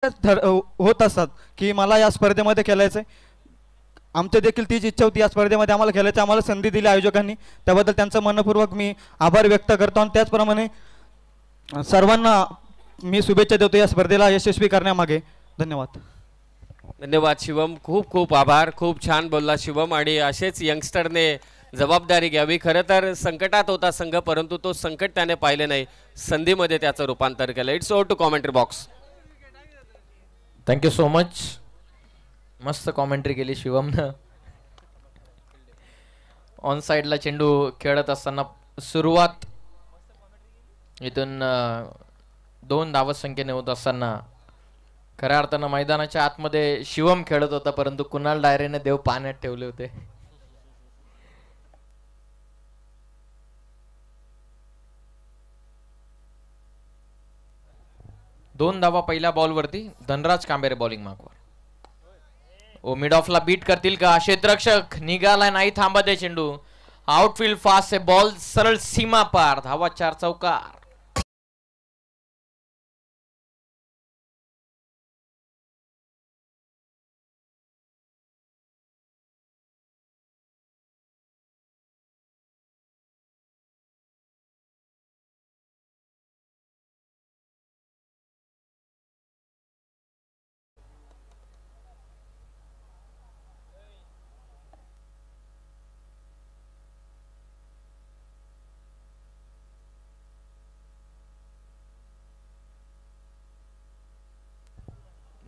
होत असतात की मला या स्पर्धेमध्ये खेळायचं आहे. आमच्या देखील तीच इच्छा होती या स्पर्धेमध्ये आम्हाला खेळायचं, आम्हाला संधी दिली आयोजकांनी, त्याबद्दल त्यांचं मनपूर्वक मी आभार व्यक्त करतो. आणि त्याचप्रमाणे सर्वांना मी शुभेच्छा देतो या स्पर्धेला यशस्वी करण्यामागे. धन्यवाद. धन्यवाद शिवम, खूप खूप आभार. खूप छान बोलला शिवम. आणि असेच यंगस्टरने जबाबदारी घ्यावी. खरं तर संकटात होता संघ, परंतु तो संकट त्याने पाहिले नाही, संधीमध्ये त्याचं रूपांतर केलं. It's over to commentary box. Thank you so much. मस्त कॉमेंट्री केली शिवमनं. ऑन साइडला चेंडू खेळत असताना सुरुवात इथून 2 धावत संख्येने होत असताना खऱ्या अर्थानं मैदानाच्या आतमध्ये शिवम खेळत होता, परंतु कुणाल डायरेने देव पाण्यात ठेवले होते. दोन धावा पहिल्या बॉलवरती. धनराज कांबेरे बॉलिंग मागवर. ओ मिड ऑफला बीट करतील का? क्षेत्ररक्षक निघाला नाही, थांबा दे चेंडू. आउटफील्ड फास्ट आहे, बॉल सरळ सीमा पार. धावा 4 चौकार.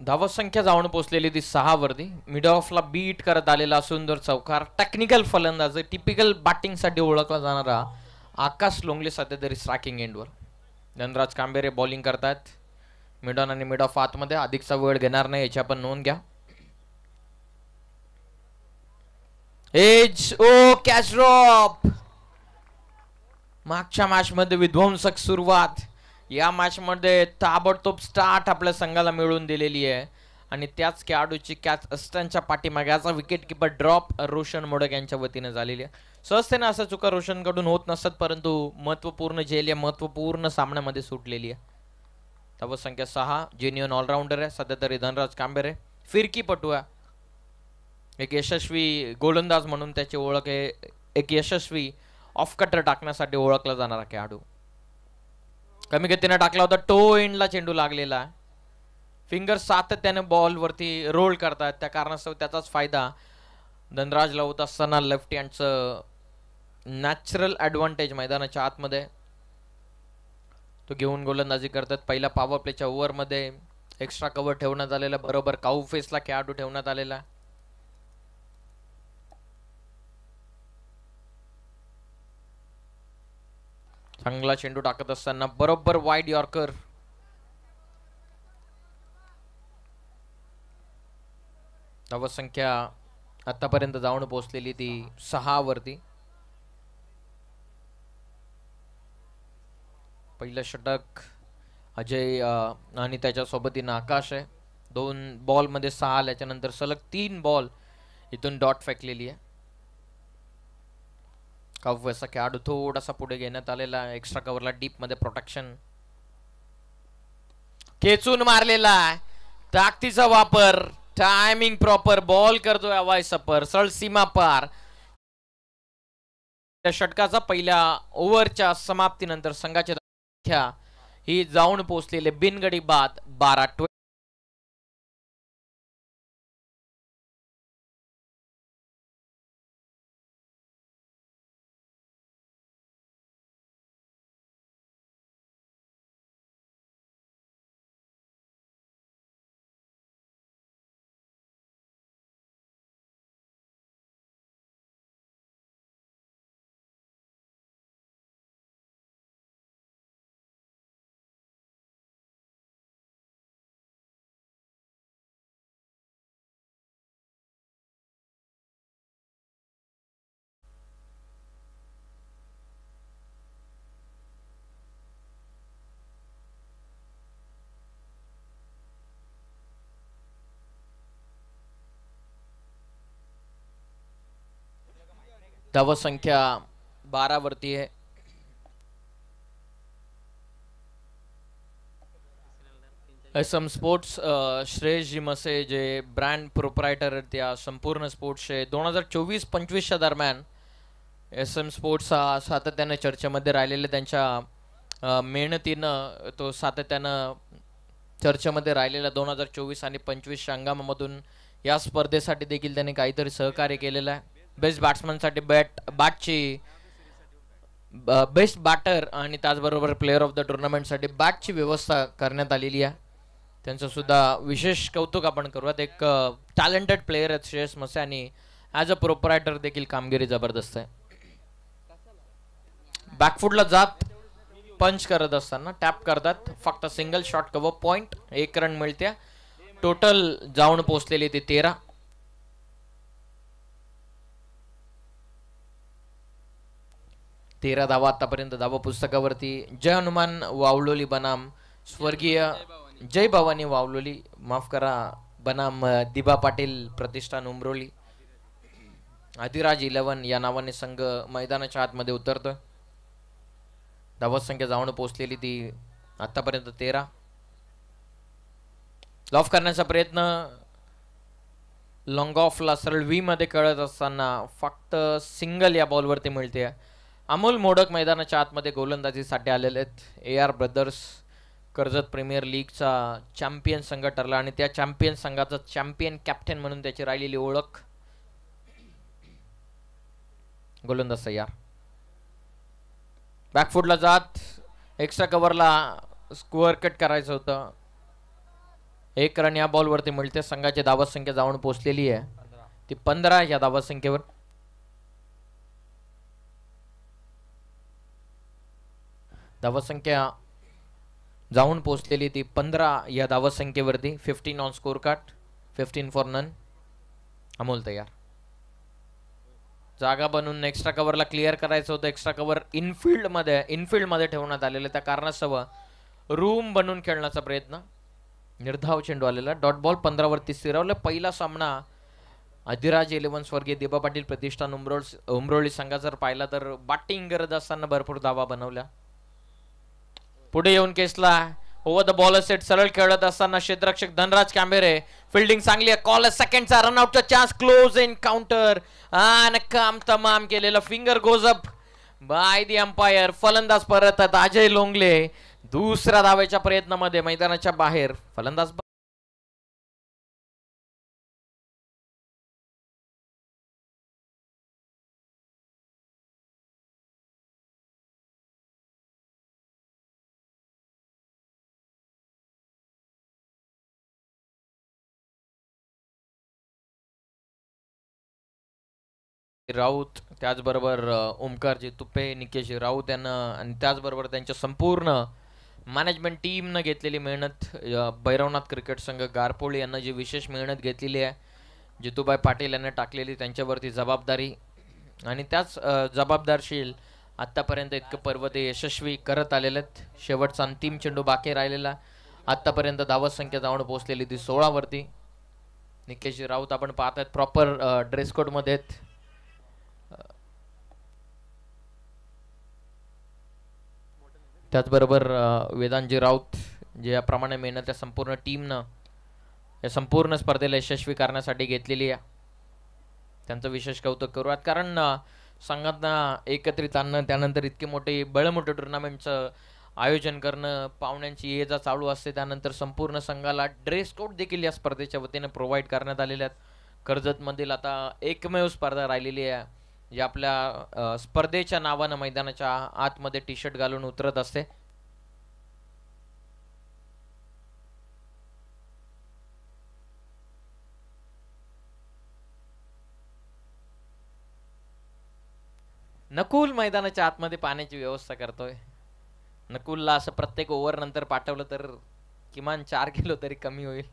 धावत संख्या जाऊन पोहोचलेली ती 6 वरती. मिड ऑफला बीट करत आलेला सुंदर चौकार. टेक्निकल फलंदाज, टिपिकल बॅटिंगसाठी ओळखला जाणारा आकाश लोंगले सध्या तरी स्ट्रायकिंग एंडवर. धनराज कांबेरे बॉलिंग करतात. मिड ऑन आणि मिड ऑफ आतमध्ये. अधिकचा वेळ घेणार नाही याची आपण नोंद घ्या. एज ओ कॅच ड्रॉप. मागच्या मॅच मध्ये विध्वंसक सुरुवात, या मॅच मध्ये ताबडतोब स्टार्ट आपल्या संघाला मिळवून दिलेली आहे. आणि त्याच खेळाडूची कॅच असतांच्या पाठीमागाचा wicket keeper drop Roshan Modak यांच्या वतीने झालेली आहे. सहजतेने असं चुका रोशनकडून होत नसतात, परंतु महत्वपूर्ण झेल या महत्वपूर्ण सामन्यामध्ये सुटलेली आहे. धावत संख्या 6. जेन्युइन ऑलराऊंडर आहे सध्या तरी धनराज कांबेरे. फिरकीपटू आहे, एक यशस्वी गोलंदाज म्हणून त्याची ओळख आहे. एक यशस्वी ऑफ कटर टाकण्यासाठी ओळखला जाणारा खेळाडू. कमी गतीने टाकला होता, टो एंडला चेंडू लागलेला. फिंगर सातत्याने बॉल वरती रोल करतात, त्या कारणास्तव त्याचाच फायदा धनराजला होत असताना लेफ्ट हँडचं नॅचरल ॲडव्हान्टेज मैदानाच्या आतमध्ये तो घेऊन गोलंदाजी करतात. पहिल्या पॉवर प्लेच्या ओव्हरमध्ये एक्स्ट्रा कव्हर ठेवण्यात आलेला, बरोबर काऊ फेसला खेळाडू ठेवण्यात आलेला. चांगला चेंडू टाकत असताना बरोबर वाईड यॉर्कर. धावत संख्या आतापर्यंत जाऊन पोहोचलेली ती 6 वरती. पहिलं षटक अजय आणि त्याच्या सोबतीनं आकाश आहे. 2 बॉल मध्ये 6 आल्याच्यानंतर सलग 3 बॉल इथून डॉट फेकलेली आहे. काव्याचा खेळाडू थोडासा पुढे घेण्यात आलेला. एक्स्ट्रा कव्हरला डीप मध्ये प्रोटेक्शन. खेचून मारलेला, ताकदीचा वापर, टायमिंग प्रॉपर. बॉल करतोय अवाय सपर, सरळ सीमा पार. त्या षटकाचा पहिल्या ओव्हरच्या समाप्तीनंतर संघाची संख्या ही जाऊन पोहोचलेले बिनगडी बाद 12. धावत संख्या 12 वरती आहे. एस एम स्पोर्ट्स श्रेयस जी मसे जे ब्रँड प्रोप्रायटर आहेत त्या संपूर्ण स्पोर्ट्सचे 2024-25च्या दरम्यान एस एम स्पोर्ट्स हा सातत्याने चर्चेमध्ये राहिलेले त्यांच्या मेहनतीनं तो सातत्यानं चर्चेमध्ये राहिलेला 2024 आणि 25च्या हंगामामधून या स्पर्धेसाठी देखील त्यांनी काहीतरी सहकार्य केलेलं आहे. बेस्ट बॅट्समनसाठी बॅटची बेस्ट बॅटर आणि त्याचबरोबर प्लेअर ऑफ द टुर्नामेंटसाठी बॅटची व्यवस्था करण्यात आलेली आहे. त्यांचं सुद्धा विशेष कौतुक आपण करूयात. एक टॅलेंटेड प्लेअर आहेत श्रेयस मसे आणि ॲज अ प्रोप्रायटर देखील कामगिरी जबरदस्त आहे. बॅकफुटला जात पंच करत असताना टॅप करतात, फक्त single shot cover point, 1 run मिळते. टोटल जाऊन पोहोचलेली ती 13. धावा आतापर्यंत धावा पुस्तकावरती. जय हनुमान वावलोली बनाम स्वर्गीय जय भवानी वावलोली, माफ करा, बनाम दिबा पाटील प्रतिष्ठान उमरोली. अधिराज 11 या नावाने संघ मैदानाच्या आतमध्ये उतरतोय. धावत संख्या जाऊन पोहोचलेली ती आतापर्यंत 13. लॉफ करण्याचा प्रयत्न लॉंग ऑफला सरळ व्ही मध्ये कळत असताना फक्त सिंगल या बॉलवरती मिळते. अमोल मोडक मैदानाच्या आतमध्ये गोलंदाजीसाठी आलेले आहेत. AR ब्रदर्स कर्जत प्रीमियर लीगचा चॅम्पियन संघ ठरला आणि त्या चॅम्पियन संघाचा चॅम्पियन कॅप्टन म्हणून त्याची राहिलेली ओळख. गोलंदाज तयार. बॅकफुटला जात एक्स्ट्रा कव्हरला स्कोअर कट करायचं होतं. 1 रन या बॉलवरती मिळते. संघाची धावत संख्या जाऊन पोहोचलेली आहे ती 15 या धावत संख्येवर. धावत संख्या जाऊन पोहोचलेली ती 15 या धावत संख्येवरती. 15 on score card, 15 for none. Amol तयार. जागा बनवून एक्स्ट्रा कव्हरला क्लिअर करायचं होतं. एक्स्ट्रा कव्हर इनफिल्ड मध्ये ठेवण्यात आलेलं. त्या कारणास्तव रूम बनवून खेळण्याचा प्रयत्न. निर्धाव चेंडू आलेला. डॉट बॉल 15 वरती स्थिरावलं. पहिला सामना अधिराज 11 स्वर्गीय दिबा पाटील प्रतिष्ठान उमरोळी संघाचा जर पाहिला तर बॅटिंग करत असताना भरपूर धावा बनवल्या. पुढे येऊन केसला ओव्हर द बॉल सेट सरळ खेळत असताना क्षेत्ररक्षक धनराज कांबेरे. फिल्डिंग चांगली आहे. कॉल सेकंडचा रनआउटचा चान्स. क्लोज एन्काउंटर आणि काम तमाम केलेलं. Finger goes up by the umpire. फलंदाज परत आहेत अजय लोंगले. दुसऱ्या धावेच्या प्रयत्नामध्ये मैदानाच्या बाहेर फलंदाज. राऊत, त्याचबरोबर ओमकारजी तुपे, निकेश राऊत यांना आणि त्याचबरोबर त्यांच्या संपूर्ण मॅनेजमेंट टीमनं घेतलेली मेहनत. भैरवनाथ क्रिकेट संघ गारपोळी यांना जी विशेष मेहनत घेतलेली आहे, जितूबाई पाटील यांना टाकलेली त्यांच्यावरती जबाबदारी आणि त्याच जबाबदारशील आत्तापर्यंत इतकं पर्व ते यशस्वी करत आलेले आहेत. शेवटचा अंतिम चेंडू बाकी राहिलेला. आत्तापर्यंत धावत संख्या जाऊन पोहोचलेली ती 16 वरती. निकेश राऊत आपण पाहत आहेत प्रॉपर ड्रेस कोड मध्ये आहेत. त्याचबरोबर वेदांजी राऊत जे याप्रमाणे मेहनत त्या संपूर्ण टीमनं या संपूर्ण स्पर्धेला यशस्वी करण्यासाठी घेतलेली आहे. त्यांचं विशेष कौतुक करूयात कारण संघांना एकत्रित आणणं, त्यानंतर इतके मोठे टुर्नामेंटचं आयोजन करणं, पाहुण्यांची ये जा चालू असते, त्यानंतर संपूर्ण संघाला ड्रेस कोड देखील या स्पर्धेच्या वतीने प्रोव्हाइड करण्यात आलेले आहेत. कर्जतमधील आता एकमेव स्पर्धा राहिलेली आहे जी आपल्या स्पर्धेच्या नावानं मैदानाच्या आतमध्ये टी शर्ट घालून उतरत असते. नकुल मैदानाच्या आतमध्ये पाण्याची व्यवस्था करतोय. नकुलला असं प्रत्येक ओव्हर नंतर पाठवलं तर किमान 4 किलो तरी कमी होईल.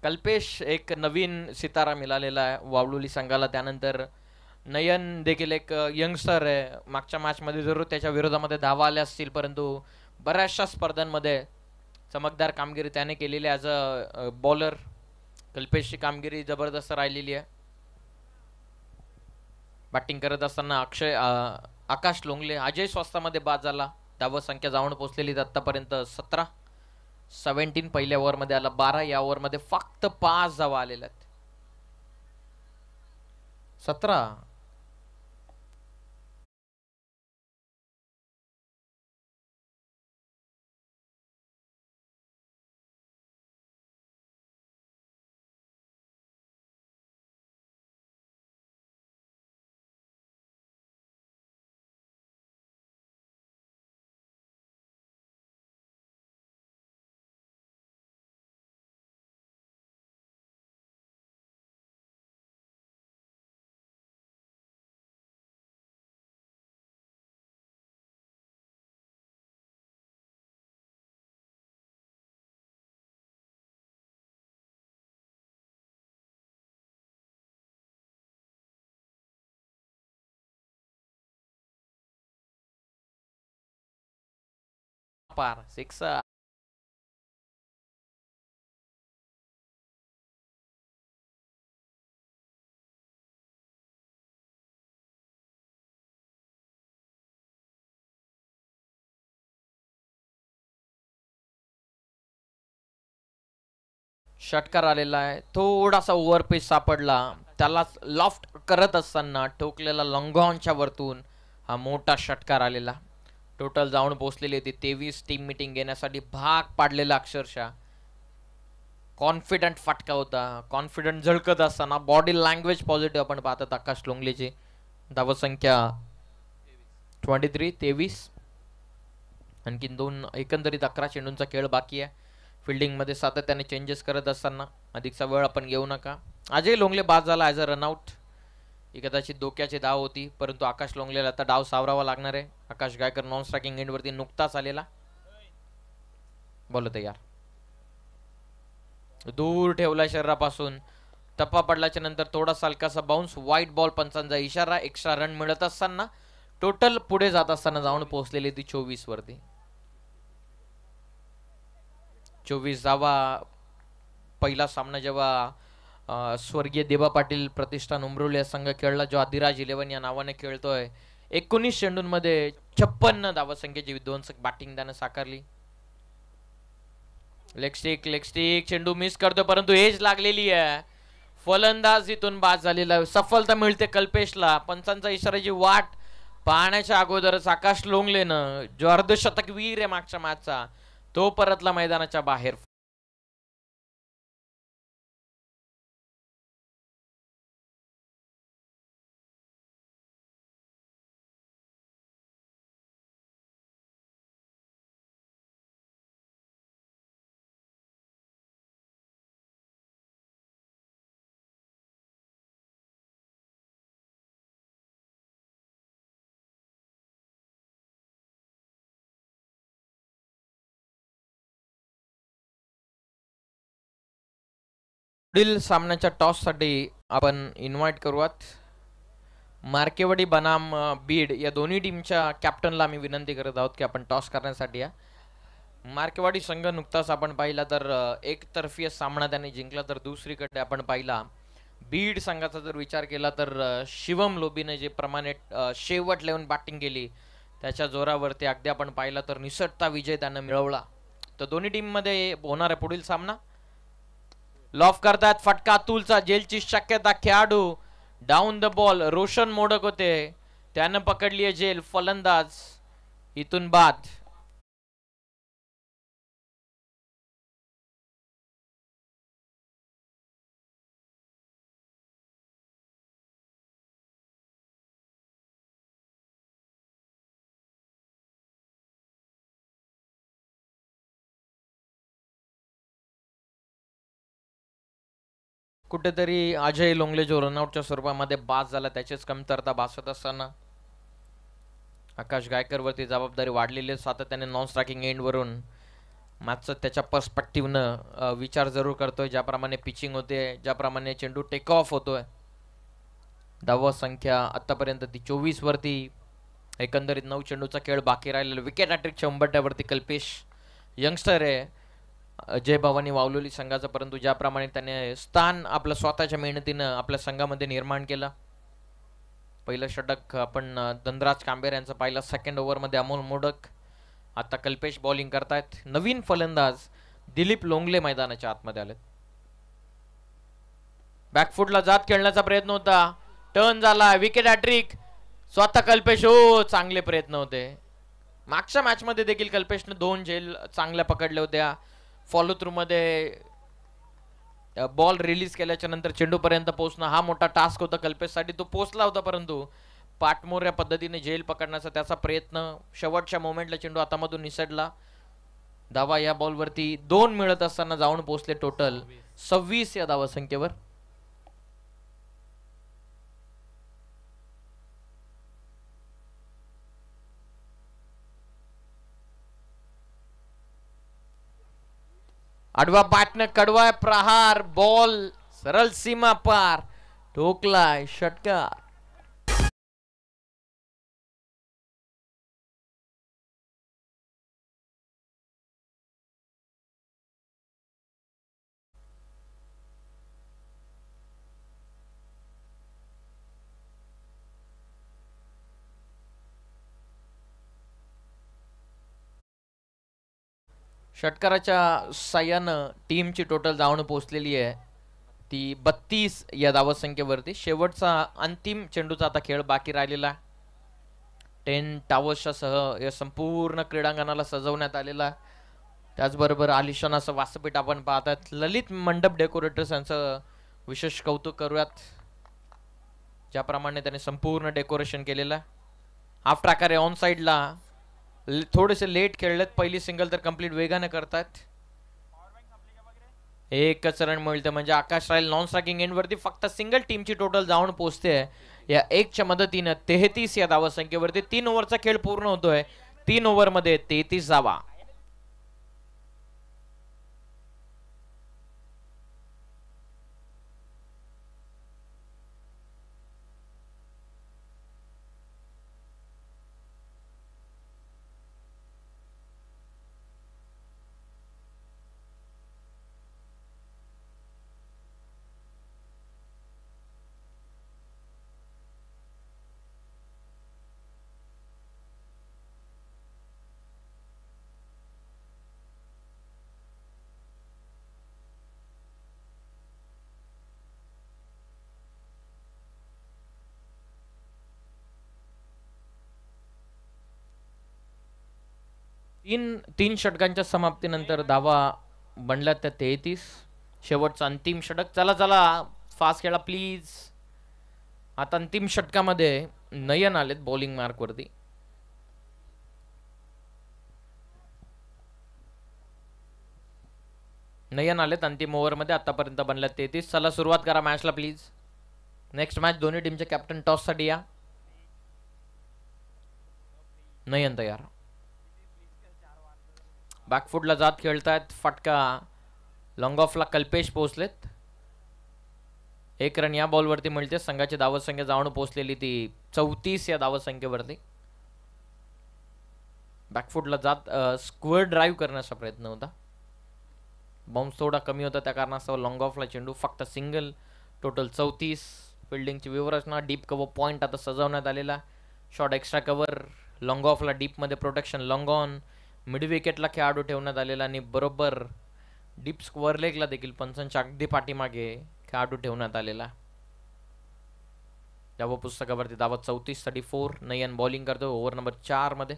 कल्पेश एक नवीन सितारा मिळालेला आहे वावलुली संघाला. त्यानंतर नयन देखील एक यंगस्टर आहे. मागच्या मॅच मध्ये जरूर त्याच्या विरोधामध्ये धावा आल्या असतील, परंतु बऱ्याचशा स्पर्धांमध्ये चमकदार कामगिरी त्याने केलेली ॲज अ बॉलर. कल्पेशची कामगिरी जबरदस्त राहिलेली आहे. बॅटिंग करत असताना आकाश लोंगले अजय स्वस्तामध्ये बाद झाला. धावा संख्या जाऊन पोहोचलेली आतापर्यंत 17. पहिल्या ओव्हरमध्ये आला 12. या ओव्हरमध्ये फक्त 5 धावा आलेल्या आहेत. 17. पार 6. षटकार आलेला आहे. थोडासा ओव्हर पेस सापडला त्याला. लॉफ्ट करत असताना ठोकलेला लॉंगॉनच्या वरतून हा मोठा षटकार आलेला. टोटल जाऊन पोहोचलेली होती 23. टीम मीटिंग घेण्यासाठी भाग पाडलेला अक्षरशः. कॉन्फिडंट फटका होता. कॉन्फिडंट झळकत असताना बॉडी लँग्वेज पॉझिटिव्ह आपण पाहतात आकाश लोंगलेची. धावसंख्या 23. आणखीन 2 एकंदरीत 11 चेंडूंचा खेळ बाकी आहे. फिल्डिंगमध्ये सातत्याने चेंजेस करत असताना अधिकचा वेळ आपण घेऊ नका. अजय लोंगले बाद झाला ॲज अ रनआउट. ही कदाचित धोक्याची धाव होती परंतु आकाश लोंगलेला आता डाव सावरावा लागणार आहे. आकाश गायकर नॉन स्ट्रायकिंग एंडवरती नुकताच आलेला. बोल तयार. दूर ठेवला शरीरापासून. टप्पा पडल्याच्या नंतर थोडासा हलकासा बाउन्स. व्हाईट बॉल पंचांचा इशारा. एक्स्ट्रा रन मिळत असताना टोटल पुढे जात असताना जाऊन पोहोचलेली ती 24 वरती. 24 धावा. पहिला सामना जेव्हा स्वर्गीय देबा पाटील प्रतिष्ठान उमरोली संघ खेळला जो अधिराज 11 या नावाने खेळतोय 19 चेंडूंमध्ये 56 धावसंख्येची विध्वंसक बॅटिंग त्यानं साकारली. लेग स्टिक चेंडू मिस करतो परंतु एज लागलेली आहे. फलंदाज इथून बाद झालेला. सफलता मिळते कल्पेशला. पंचांचा इशाराची वाट पाहण्याच्या अगोदरच आकाश लोंगलेनं जो अर्धशतक वीर आहे मागच्या मॅचचा तो परतला मैदानाच्या बाहेर. पुढील सामन्याच्या टॉस साठी आपण इन्व्हाइट करूयात मार्केवाडी बनाम बीड या दोन्ही टीमच्या कॅप्टनला आम्ही विनंती करत आहोत की आपण टॉस करण्यासाठी या. मार्केवाडी संघ नुकताच आपण पाहिला तर एकतर्फी सामना त्याने जिंकला तर दुसरीकडे आपण पाहिला बीड संघाचा जर विचार केला तर शिवम लोबीने जे प्रमाणे शेवट लेवून बॅटिंग केली त्याच्या जोरावरती अगदी आपण पाहिला तर निसटता विजय त्यानं मिळवला. तर दोन्ही टीम मध्ये होणार आहे पुढील सामना. लॉफ करतात फटका अतुलचा. जेलची शक्यता. खेळाडू down the ball. Roshan modak होते त्यानं पकडली आहे जेल. फलंदाज इथून बाद. कुठेतरी अजय लोंगले जो रनआउटच्या स्वरूपामध्ये बाद झाला त्याचीच कमतरता भासत असताना आकाश गायकर वरती जबाबदारी वाढलेली. सातत्याने नॉन स्ट्रायकिंग एंड वरून मॅचचं त्याच्या पर्स्पेक्टिव्हनं विचार जरूर करतोय. ज्याप्रमाणे पिचिंग होते ज्याप्रमाणे चेंडू टेक ऑफ होतोय. धावा संख्या आतापर्यंत ती 24 वरती. एकंदरीत 9 चेंडूचा खेळ बाकी राहिलेला. विकेट हॅट्रिकच्या उंबरठ्यावरती कल्पेश यंगस्टर आहे जय भवानी वावलोली संघाचा परंतु ज्याप्रमाणे त्याने स्थान आपल्या स्वतःच्या मेहनतीनं आपल्या संघामध्ये निर्माण केला पहिलं षटक आपण धनराज कांबेर यांचं पाहिलं सेकंड ओव्हरमध्ये अमोल मोडक. आता कल्पेश बॉलिंग करतायत. नवीन फलंदाज दिलीप लोंगले मैदानाच्या आतमध्ये आलेत. बॅकफुटला जात खेळण्याचा प्रयत्न होता, टर्न झाला, विकेट हॅट्रिक. स्वतः कल्पेश, हो चांगले प्रयत्न होते. मागच्या मॅच मध्ये देखील कल्पेशने 2 झेल चांगल्या पकडल्या होत्या. फॉलो थ्रू मध्ये बॉल रिलीज केल्याच्या नंतर चेंडू पर्यंत पोहोचणं हा मोठा टास्क होता कल्पेशसाठी. तो पोहोचला होता, परंतु पाठमोऱ्या पद्धतीने झेल पकडण्याचा त्याचा प्रयत्न. शेवटच्या मोमेंटला चेंडू हातामधून निसटला. धावा या बॉलवरती 2 मिळत असताना जाऊन पोहोचले टोटल 26 या धावसंख्येवर. आडवा बॅटनं कडवा प्रहार, बॉल सरळ सीमा पार, ठोकलाय षटकार. षटकाराच्या साह्यानं टीमची टोटल धावणं पोहोचलेली आहे ती 32 या धावसंख्येवरती. शेवटचा अंतिम चेंडूचा आता खेळ बाकी राहिलेला. 10 टावर्सच्या सह या संपूर्ण क्रीडांगणाला सजवण्यात आलेला. त्याचबरोबर आलिशान असं व्यासपीठ आपण पाहतात. ललित मंडप डेकोरेटर्स यांचं विशेष कौतुक करूयात, ज्याप्रमाणे त्याने संपूर्ण डेकोरेशन केलेलं. हाफ ट्रॅकर ऑन साइडला थोडेसे लेट खेळलेत. पहिली सिंगल तर कंप्लीट वेगाने करतात. एकच रन मिळते म्हणजे आकाश राहील नॉन स्ट्रायकिंग एंड वरती. फक्त सिंगल टीमची टोटल जाऊन पोहोचते या 1च्या मदतीनं 33 या धावसंख्येवरती. 3 ओव्हरचा खेळ पूर्ण होतोय. 3 ओव्हरमध्ये 33 धावा. तीन षटकांच्या समाप्तीनंतर धावा बनल्यात त्या 33. शेवटचा अंतिम षटक. चला चला फास्ट खेळा प्लीज. आता अंतिम षटकामध्ये नयन आलेत बॉलिंग मार्क वरती. नयन आलेत अंतिम ओव्हर मध्ये. आतापर्यंत बनल्यात 33. चला सुरुवात करा मॅचला प्लीज. नेक्स्ट मॅच दोन्ही टीमचे कॅप्टन टॉस साठी या. नयन तयार. बॅकफुटला जात खेळतायत. फटका लॉंग ऑफला कल्पेश पोहोचलेत. 1 रन या बॉलवरती मिळते. संघाची धावसंख्या जाऊन पोहोचलेली ती 34 या धावसंख्येवरती. बॅकफुटला जात स्क्वेअर ड्राईव्ह करण्याचा प्रयत्न होता. बाउन्स थोडा कमी होता, त्या कारणास्तव लॉंग ऑफला चेंडू. फक्त सिंगल. टोटल 34. फिल्डिंगची व्यूहरचना डीप कव्हर पॉइंट आता सजवण्यात आलेला. Short extra cover. लॉंग ऑफला डीप मध्ये प्रोटेक्शन. Long on. मिड विकेटला खेळाडू ठेवण्यात आलेला आणि बरोबर डीप स्क्वेअर लेगला देखील पंचांच्या अगदी पाठीमागे खेळाडू ठेवण्यात आलेला. धावा पुस्तकावरती धावा 34-34. नयन बॉलिंग करतो ओव्हर नंबर 4 मध्ये.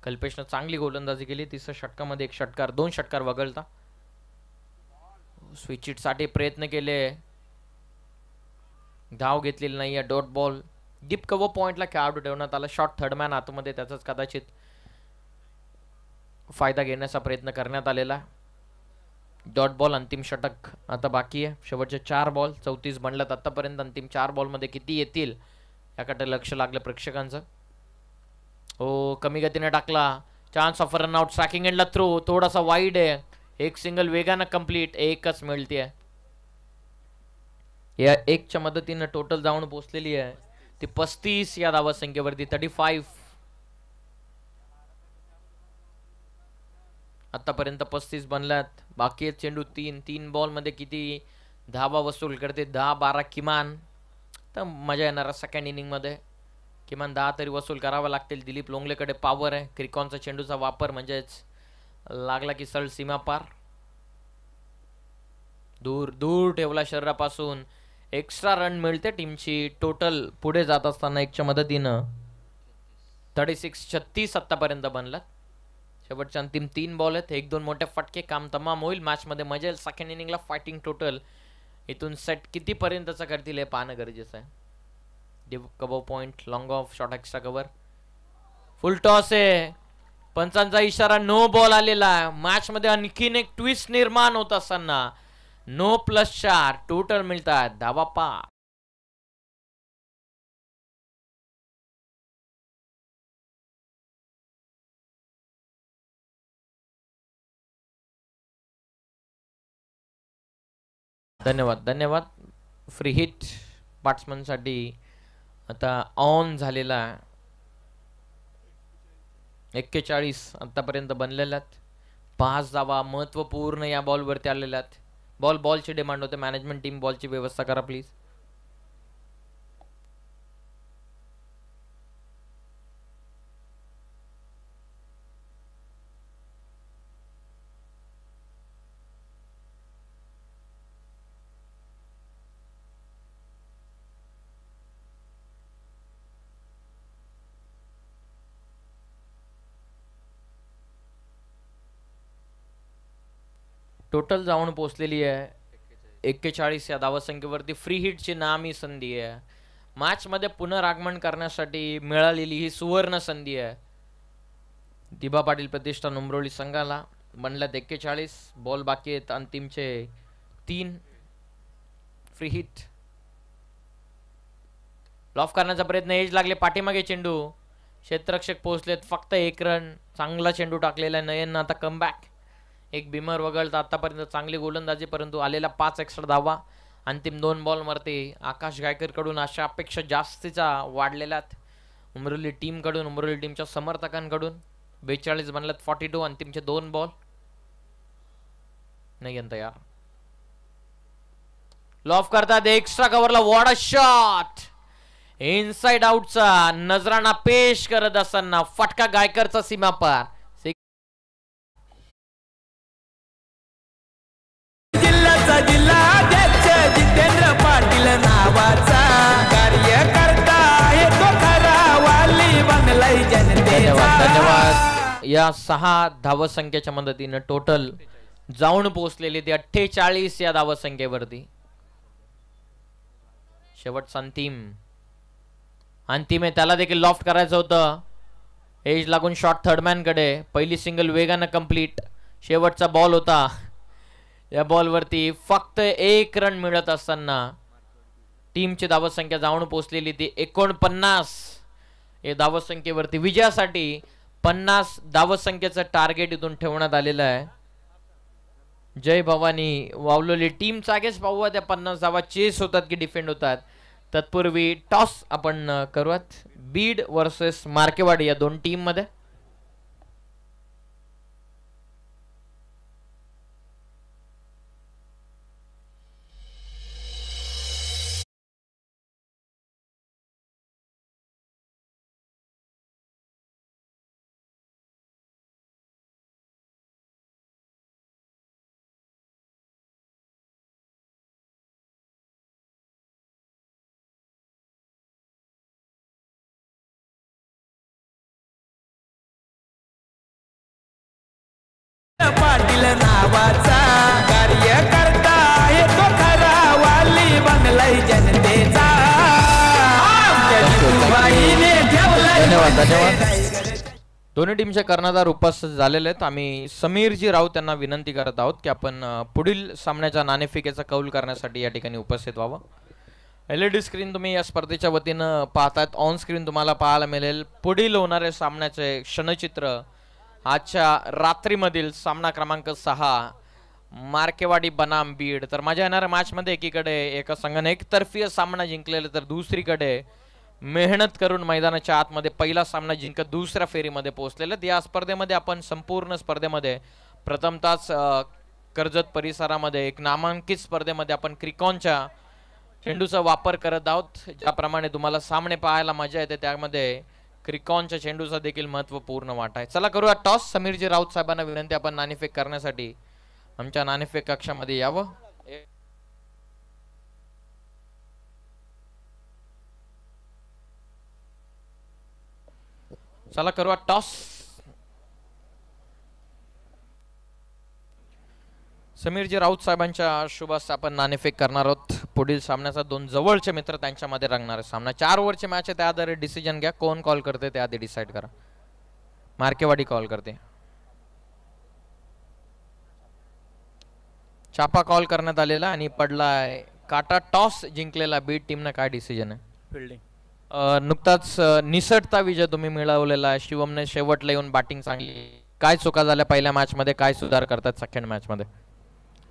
कल्पेशनं चांगली गोलंदाजी केली. 3 षटकामध्ये 1 षटकार 2 षटकार वगळता. स्विच इट साठी प्रयत्न केले, धाव घेतलेली नाही. Dot ball. डीप कव्हर पॉइंटला खेळाडू ठेवण्यात आला. शॉर्ट थर्डमॅन आतमध्ये त्याचाच कदाचित फायदा घेण्याचा प्रयत्न करण्यात आलेला. Dot ball. अंतिम षटक आता बाकी आहे. शेवटचे 4 बॉल 34 बनल्यात आतापर्यंत. अंतिम 4 बॉल मध्ये किती येतील याकडे लक्ष लागलं प्रेक्षकांचं. हो कमी गतीने टाकला. Chance of run out. Striking एंडला थ्रो थोडासा वाईड आहे. 1 सिंगल वेगानं कंप्लीट. 1च मिळते. या 1च्या मदतीनं टोटल जाऊन पोहोचलेली आहे ती 35 या धावसंख्येवरती. 35. आतापर्यंत 35 बनल्यात. बाकी आहेत चेंडू 3 बॉल मध्ये किती धावा वसूल करते. 10-12 किमान. तर मजा येणार सेकंड इनिंग मध्ये. किमान 10 तरी वसूल करावा लागतील. दिलीप लोंगलेकडे पॉवर आहे. क्रिकॉनचा चेंडूचा वापर म्हणजेच लागला की सरळ सीमा पार. दूर दूर ठेवला शरीरापासून. एक्स्ट्रा रन मिळते टीमची. टोटल पुढे जात असताना एकच्या मदतीनं 36-36 आतापर्यंत बनला. शेवटच्या अंतिम 3 बॉल आहेत. 1-2 मोठे फटके काम तमाम होईल. मॅच मध्ये मजा येईल. सेकंड इनिंगला फायटिंग टोटल. इथून सेट किती पर्यंतचा करतील हे पाहणं गरजेचं आहे. डिव कबो point, long off, short extra cover, full toss आहे. पंचांचा इशारा नो बॉल आलेला आहे. मॅच मध्ये आणखीन एक ट्विस्ट निर्माण होत असताना नो +4 टोटल मिळतात. धावा पा धन्यवाद धन्यवाद. फ्री हिट बॅट्समन साठी आता ऑन झालेला आहे. 41 आतापर्यंत बनलेल्यात. 5 धावा महत्वपूर्ण या बॉल वरती आलेल्यात. बॉलची डिमांड होते. मॅनेजमेंट टीम बॉलची व्यवस्था करा प्लीज. टोटल जाऊन पोहोचलेली आहे 41 या धावसंख्येवरती. फ्री हिटची नामी संधी आहे. मॅच मध्ये पुनरागमन करण्यासाठी मिळालेली ही सुवर्ण संधी आहे. दिबा पाटील प्रतिष्ठान उमरोळी संघाला. बनल्यात 41 बॉल बाकी आहेत. अंतिमचे 3. फ्री हिट लॉफ करण्याचा प्रयत्न. एज लागले पाठीमागे चेंडू. क्षेत्ररक्षक पोहोचलेत. फक्त 1 रन. चांगला चेंडू टाकलेला आहे नयन. आता कमबॅक. एक बिमर वगळता आतापर्यंत चांगली गोलंदाजी, परंतु आलेला 5 एक्स्ट्रा धावा. अंतिम 2 बॉल वरती आकाश गायकर कडून अशा अपेक्षा जास्तीचा वाढलेल्यात. उमरोली टीम कडून, उमरोली टीमच्या समर्थकांकडून. 42 बनल्यात 42. अंतिमचे 2 बॉल. नाही तयार. लॉफ करतात. एक्स्ट्रा कव्हरला वॉट अ शॉट. इनसाइड आउटचा नजराणा पेश करत असताना फटका गायकरचा सीमा पार. जिल्हाध्यक्ष जितेंद्र पाटील नावाचा कार्यकर्ता आहे तो खरा वाली बनलाय जनतेचा. धन्यवाद. या 6 धावसंख्येच्या मदतीने टोटल जाऊन पोहोचलेली ती 48 या धावसंख्येवरती. शेवटचा अंतिम आहे. त्याला देखील लॉफ्ट करायचं होतं. एज लागून शॉट थर्डमॅन कडे. पहिली सिंगल वेगानं कंप्लीट. शेवटचा बॉल होता. या बॉलवरती फक्त 1 रन मिळत असताना टीमची धावसंख्या जाऊन पोहोचलेली ती 49 या धावसंख्येवरती. विजयासाठी 50 धावसंख्येचं टार्गेट इथून ठेवण्यात आलेलं आहे. जय भवानी वावलेली टीम जागेच पाहूया त्या 50 धावा चेस होतात की डिफेंड होतात. तत्पूर्वी टॉस आपण करूयात. बीड वर्सेस मार्केवाडी या 2 टीम मध्ये. पाटील नावाचा कार्यकर्ता आहे तो खरा वाली बनलाय जनतेचा. दोन्ही टीमचे कर्णधार उपस्थित झालेले आहेत. आम्ही समीरजी राऊत यांना विनंती करत आहोत की आपण पुढील सामन्याच्या नाणेफेकीचा कौल करण्यासाठी या ठिकाणी उपस्थित व्हावं. LED स्क्रीन तुम्ही या स्पर्धेच्या वतीनं पाहतायत. ऑन स्क्रीन तुम्हाला पाहायला मिळेल पुढील होणारे सामन्याचे क्षणचित्र. आजच्या रात्रीमधील सामना क्रमांक 6 मार्केवाडी बनाम बीड. तर मजा येणाऱ्या मॅच मध्ये एकीकडे एका संघाने एकतर्फी सामना जिंकलेला, तर दुसरीकडे मेहनत करून मैदानाच्या आतमध्ये पहिला सामना जिंकत दुसऱ्या फेरीमध्ये पोहोचलेले. या स्पर्धेमध्ये आपण संपूर्ण स्पर्धेमध्ये प्रथमतःच कर्जत परिसरामध्ये एक नामांकित स्पर्धेमध्ये आपण क्रिकॉनच्या चेंडूचा वापर करत आहोत. ज्याप्रमाणे तुम्हाला सामने पाहायला मजा येते त्यामध्ये क्रिकॉनच्या चेंडूचा देखील महत्वपूर्ण वाटा आहे. चला करूया टॉस. समीरजी राऊत साहेबांना विनंती आपण नाणेफेक करण्यासाठी आमच्या नाणेफेक कक्षामध्ये यावं. चला करूया टॉस. समीरजी राऊत साहेबांच्या शुभ हस्ते आपण नाणेफेक करणार आहोत. पुढील सामन्याचा दोन जवळचे मित्र त्यांच्यामध्ये रंगणार आहे सामना. 4 ओव्हरची मॅच आहे, त्या आधारे डिसिजन घ्या. कोण कॉल करते ते आधी डिसाईड करा. मार्केवाडी कॉल करते. चापा कॉल करण्यात आलेला आणि पडलाय काटा. टॉस जिंकलेला बीड टीमनं काय डिसिजन आहे? फिल्डिंग. नुकताच निसटता विजय तुम्ही मिळवलेला आहे. शिवमने शेवटला येऊन बॅटिंग चांगली. काय चुका झाल्या पहिल्या मॅच मध्ये, काय सुधार करतात सेकंड मॅच मध्ये?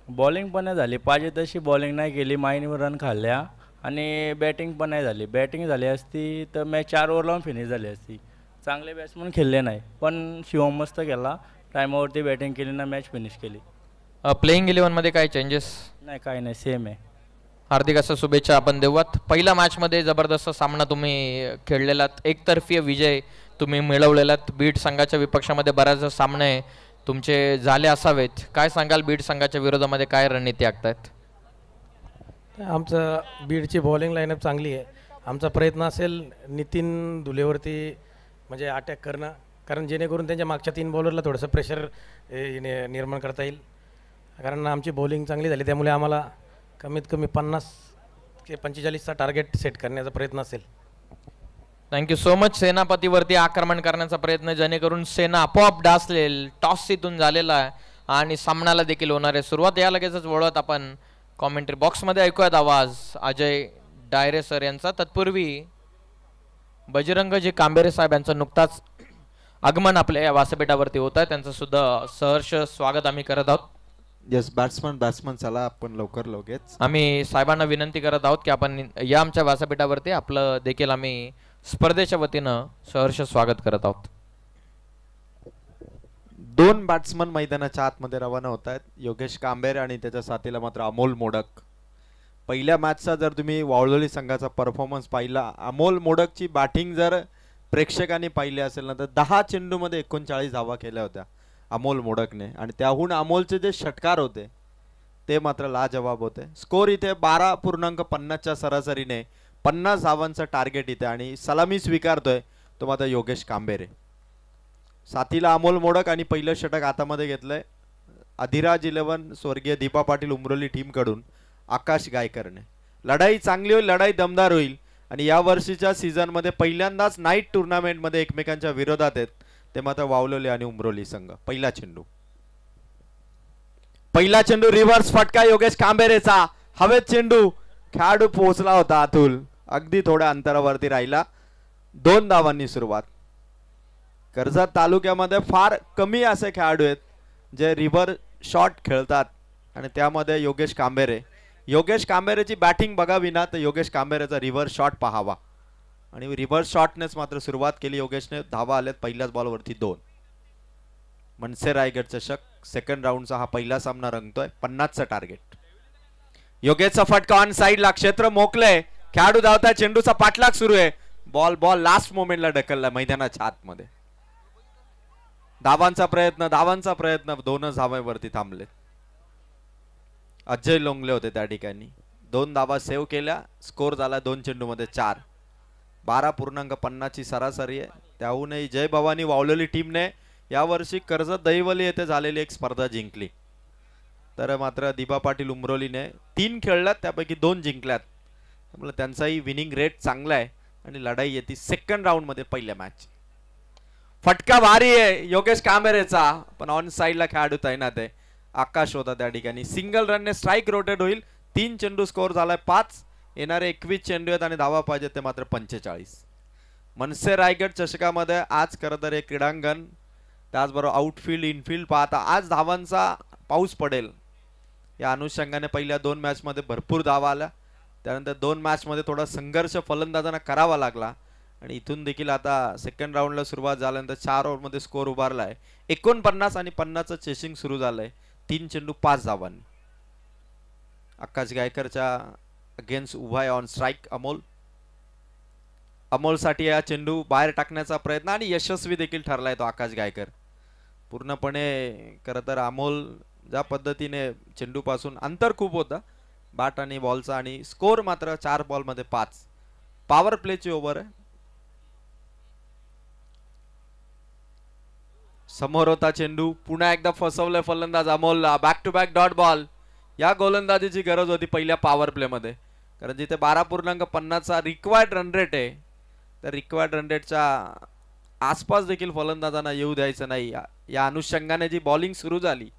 बॉलिंग पण नाही झाली पाहिजे तशी, बॉलिंग नाही केली, माईनवर रन खाल्ल्या आणि बॅटिंग पण नाही झाली. बॅटिंग झाली असती तर मॅच 4 ओव्हर लावून फिनिश झाली असती. चांगले बॅट्समन खेळले नाही, पण शिवम मस्त केला. टायमावरती बॅटिंग केली ना, मॅच फिनिश केली. प्लेइंग 11 मध्ये काय चेंजेस? नाही, काही नाही, सेम आहे. हार्दिक असं शुभेच्छा आपण देऊयात. पहिल्या मॅच मध्ये जबरदस्त सामना तुम्ही खेळलेलात, एकतर्फी विजय तुम्ही मिळवलेलात. बीड संघाच्या विपक्षामध्ये बऱ्याच सामने तुमचे झाले असावेत. काय सांगाल बीड संघाच्या विरोधामध्ये काय रणनीती आखतायत? आमचं बीडची बॉलिंग लाईनअप चांगली आहे. आमचा प्रयत्न असेल नितीन धुलेवरती म्हणजे अटॅक करणं, कारण जेणेकरून त्यांच्या मागच्या 3 बॉलरला थोडंसं प्रेशर निर्माण करता येईल. कारण आमची बॉलिंग चांगली झाली, त्यामुळे आम्हाला कमीत कमी 50 ते 45चा टार्गेट सेट करण्याचा प्रयत्न असेल. Thank you so much. सेनापतीवरती आक्रमण करण्याचा प्रयत्न, जेणेकरून सेना आपोआप डासलेल. टॉस इथून झालेला आहे आणि सामन्याला देखील होणार आहे सुरुवात. या लगेचच वळत आपण कॉमेंट्री बॉक्समध्ये ऐकूयात आवाज अजय डायरे सर यांचा. तत्पूर्वी बजरंगजी कांबेरे साहेब यांचं नुकताच आगमन आपल्या या व्यासपीठावरती होत आहे. त्यांचं सुद्धा सहर्ष स्वागत आम्ही करत आहोत. येस, बॅट्समन चला आपण लवकर लगेच. आम्ही साहेबांना विनंती करत आहोत की आपण या आमच्या व्यासपीठावरती आपलं देखील आम्ही स्पर्धेच्या वतीनं सहर्ष स्वागत करत आहोत. 2 बॅट्समन मैदानाच्या आतमध्ये रवाना होत आहेत. योगेश कांबेरे आणि त्याच्या साथीला मात्र अमोल मोडक. पहिल्या मॅचचा जर तुम्ही वावळोली संघाचा परफॉर्मन्स पाहिला, अमोल मोडकची बॅटिंग जर प्रेक्षकांनी पाहिली असेल ना, तर 10 चेंडूमध्ये 39 धावा केल्या होत्या अमोल मोडकने. आणि त्याहून अमोलचे जे षटकार होते ते मात्र लाजवाब होते. स्कोर इथे 12.50च्या सरासरीने 50 धावांचं टार्गेट इथे, आणि सलामी स्वीकारतोय तो मात्र योगेश कांबेरे. साथीला अमोल मोडक आणि पहिलं षटक हातामध्ये घेतलंय अधिराज 11 स्वर्गीय दीपा पाटील उमरोली टीमकडून आकाश गायकरने. लढाई चांगली होईल, लढाई दमदार होईल. आणि या वर्षीच्या सीझनमध्ये पहिल्यांदाच नाईट टुर्नामेंटमध्ये एकमेकांच्या विरोधात आहेत, ते मात्र वावलोली आणि उमरोली संघ. पहिला चेंडू रिव्हर्स फटका योगेश कांबेरेचा. हवेत चेंडू, खेळाडू पोहोचला होता अतुल, अगदी थोड्या अंतरावरती राहिला. 2 धावांनी सुरुवात. कर्जत तालुक्यामध्ये फार कमी असे खेळाडू आहेत जे रिव्हर शॉट खेळतात, आणि त्यामध्ये योगेश कांबेरेची बॅटिंग बघावी ना, तर योगेश कांबेरेचा रिव्हर शॉट पाहावा. आणि रिव्हर्स शॉटनेच मात्र सुरुवात केली योगेशने. धावा आल्यात पहिल्याच बॉलवरती 2. मनसे रायगड चषक सेकंड राऊंडचा हा पहिला सामना रंगतोय. 50चं टार्गेट. योगेशचा फटका ऑन साईडला, क्षेत्र मोकलंय, खेळाडू धावताय, चेंडूचा पाठलाग सुरू आहे. बॉल लास्ट मोमेंटला ढकलला मैदानाच्या आतमध्ये. धावांचा प्रयत्न 2च धावांवरती थांबले. अजय लोंगले होते त्या ठिकाणी. 2 धावा सेव्ह केल्या. स्कोर झाला 2 चेंडूमध्ये 4. 12.50ची सरासरी आहे. त्याहूनही जय भवानी वावलेली टीमने यावर्षी कर्जत दहिवली येथे झालेली एक स्पर्धा जिंकली. तर मात्र दीपा पाटील उमरोलीने 3 खेळल्यात, त्यापैकी 2 जिंकल्यात. त्यामुळे त्यांचाही विनिंग रेट चांगला आहे. आणि लढाई येते सेकंड राऊंड मध्ये. पहिल्या मॅच फटका भारी आहे योगेश कांबेरेचा, पण ऑन साईडला खेळाडू तैनात आहे. आकाश होता त्या ठिकाणी. सिंगल रनने स्ट्राईक रोटेट होईल. 3 चेंडू स्कोर झालाय 5. येणारे 21 चेंडू आहेत आणि धावा पाहिजे ते मात्र 45. मनसे रायगड चषकामध्ये आज खरं तर एक क्रीडांगण, त्याचबरोबर आउटफील्ड इनफील्ड पाहता आज धावांचा पाऊस पडेल या अनुषंगाने पहिल्या 2 मॅचमध्ये भरपूर धावा आल्या. त्यानंतर 2 मॅचमध्ये थोडा संघर्ष फलंदाजांना करावा लागला. आणि इथून देखील आता सेकंड राऊंडला सुरुवात झाल्यानंतर 4 ओव्हरमध्ये स्कोर उभारलाय. 49 आणि 50चं चेसिंग सुरू झालंय. 3 चेंडू 5 धावांनी. आकाश गायकरच्या अगेन्स्ट उभा आहे ऑन स्ट्राईक अमोलसाठी हा चेंडू बाहेर टाकण्याचा प्रयत्न आणि यशस्वी देखील ठरलाय तो आकाश गायकर. पूर्णपणे खरं तर अमोल ज्या पद्धतीने चेंडू पासून अंतर खूप होता बॅट आणि बॉलचा आणि स्कोर मात्र 4 बॉलमध्ये 5. पॉवर प्लेची ओव्हर आहे. समोर होता चेंडू पुन्हा एकदा फसवलंय फलंदाज अमोलला. Back to back dot ball. या गोलंदाजीची गरज होती पहिल्या पॉवर प्ले मध्ये कारण जिथे 12.50चा रिक्वायर्ड रन रेट आहे तर रिक्वायर्ड रन रेटच्या आसपास देखील फलंदाजांना येऊ द्यायचं नाही. या अनुषंगाने जी बॉलिंग सुरू झाली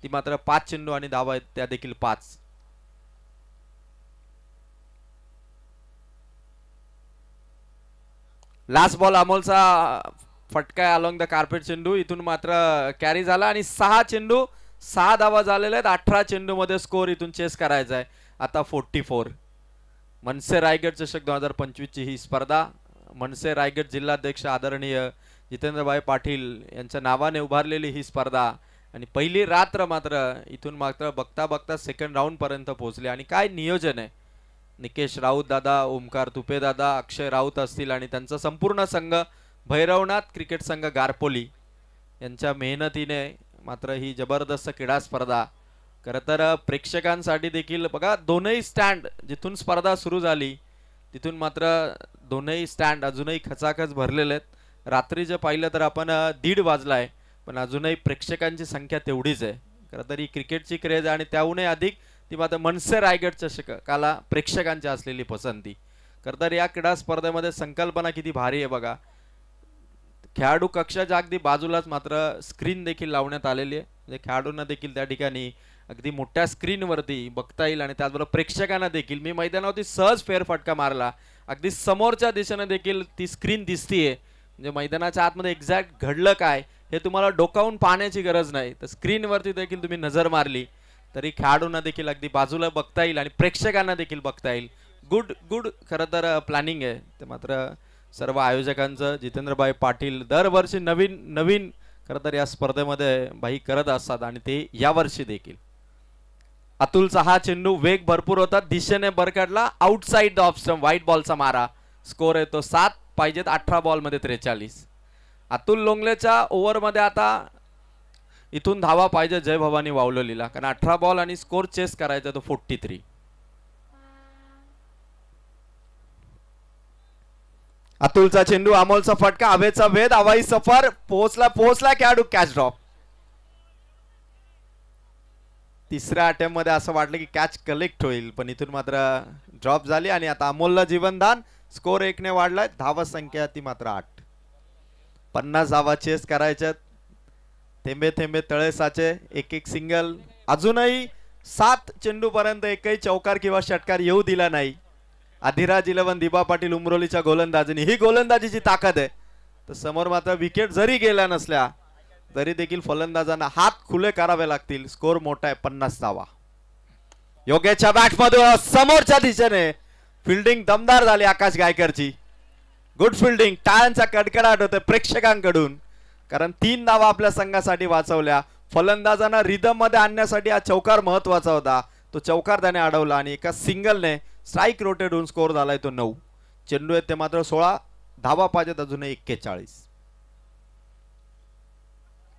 ती मात्र 5 चेंडू आणि धावा आहेत त्या देखील 5. लास्ट बॉल अमोलचा फटका अलॉंग द कार्पेट चेंडू इथून मात्र कॅरी झाला आणि 6 चेंडू 6 धावा झालेल्या आहेत. 18 चेंडू मध्ये स्कोर इथून चेस करायचा आहे आता 44. मनसे रायगड चषक 2025 ची ही स्पर्धा मनसे रायगड जिल्हाध्यक्ष आदरणीय जितेंद्रभाई पाटील यांच्या नावाने उभारलेली ही स्पर्धा आणि पहिली रात्र मात्र इथून मात्र बघता बघता सेकंड राऊंड पर्यंत पोहोचले आणि काय नियोजन आहे. निकेश राऊत दादा, ओमकार तुपे दादा, अक्षय राऊत असतील आणि त्यांचा संपूर्ण संघ भैरवनाथ क्रिकेट संघ गारपोली यांच्या मेहनतीने मात्र ही जबरदस्त क्रीडा स्पर्धा खरं तर प्रेक्षकांसाठी देखील बघा दोनही स्टँड जिथून स्पर्धा सुरू झाली तिथून मात्र दोनही स्टँड अजूनही खचाखच भरलेले आहेत. रात्रीचे पाहिलं तर आपण 1:30 वाजलाय पण अजूनही प्रेक्षकांची संख्या तेवढीच आहे. खरं तर ही क्रिकेटची क्रेज आणि त्याहूनही अधिक ती मात्र मनसे रायगड चषकाला प्रेक्षकांची असलेली पसंती. खरं तर या क्रीडा स्पर्धेमध्ये संकल्पना किती भारी आहे बघा. खेळाडू कक्षाच्या अगदी बाजूलाच मात्र स्क्रीन देखील लावण्यात आलेली आहे म्हणजे खेळाडूंना देखील त्या ठिकाणी अगदी मोठ्या स्क्रीनवरती बघता येईल आणि त्याचबरोबर प्रेक्षकांना देखील. मी मैदानावरती सहज फेरफटका मारला अगदी समोरच्या दिशेने देखील ती स्क्रीन दिसतीये म्हणजे मैदानाच्या आतमध्ये एक्झॅक्ट घडलं काय हे तुम्हाला डोकावून पाहण्याची गरज नाही तर स्क्रीनवरती देखील तुम्ही नजर मारली तरी खेळाडूंना देखील अगदी बाजूला बघता येईल आणि प्रेक्षकांना देखील बघता येईल. गुड खरं तर प्लॅनिंग आहे ते मात्र सर्व आयोजकांचं. जितेंद्रभाई पाटील दरवर्षी नवीन खरं तर या स्पर्धेमध्ये बाई करत असतात आणि ते यावर्षी देखील. अतुलचा हा चेंडू वेग भरपूर होता दिशेने बरकाडला outside the off stump white बॉलचा मारा. स्कोर येतो 7 पाहिजेत 18 बॉल मध्ये 43. अतुल लोंगलेच्या ओव्हर मध्ये आता इथून धावा पाहिजे जय भवानी वावलोलीला कारण 18 बॉल आणि स्कोर चेस करायचा तो 43. अतुलचा चेंडू अमोलचा फटका हवेचा वेध हवाई सफर पोहोचला खेळाडू कॅच ड्रॉप. तिसऱ्या अटेम्प्ट मध्ये असं वाटलं की कॅच कलेक्ट होईल पण इथून मात्र ड्रॉप झाली आणि आता अमोलला जीवनदान. स्कोर 1 ने वाढलाय. धावा संख्या ती मात्र 8. 50 धावा चेस करायच्यात. थेंबे थेंबे तळे साचे एक सिंगल. अजूनही 7 चेंडू पर्यंत एकही चौकार किंवा षटकार येऊ दिला नाही. अधिराज 11 दिबा पाटील उमरोलीच्या गोलंदाजीने ही गोलंदाजीची ताकद आहे. तर समोर मात्र विकेट जरी गेल्या नसल्या तरी देखील फलंदाजांना हात खुले करावे लागतील. स्कोर मोठा आहे 50 धावा. योगेशच्या बॅटमधून समोरच्या दिशेने फिल्डिंग दमदार झाली आकाश गायकरची. Good fielding. टाळ्यांचा कडकडाट होतोय प्रेक्षकांकडून कारण 3 धावा आपल्या संघासाठी वाचवल्या. फलंदाजांना रिदम मध्ये आणण्यासाठी हा चौकार महत्वाचा होता. तो चौकार त्याने अडवला आणि एका सिंगलने स्ट्राईक रोटेट होऊन स्कोर झालाय तो 9. चेंडू आहेत ते मात्र 16. धावा पाहिजेत अजूनही 41.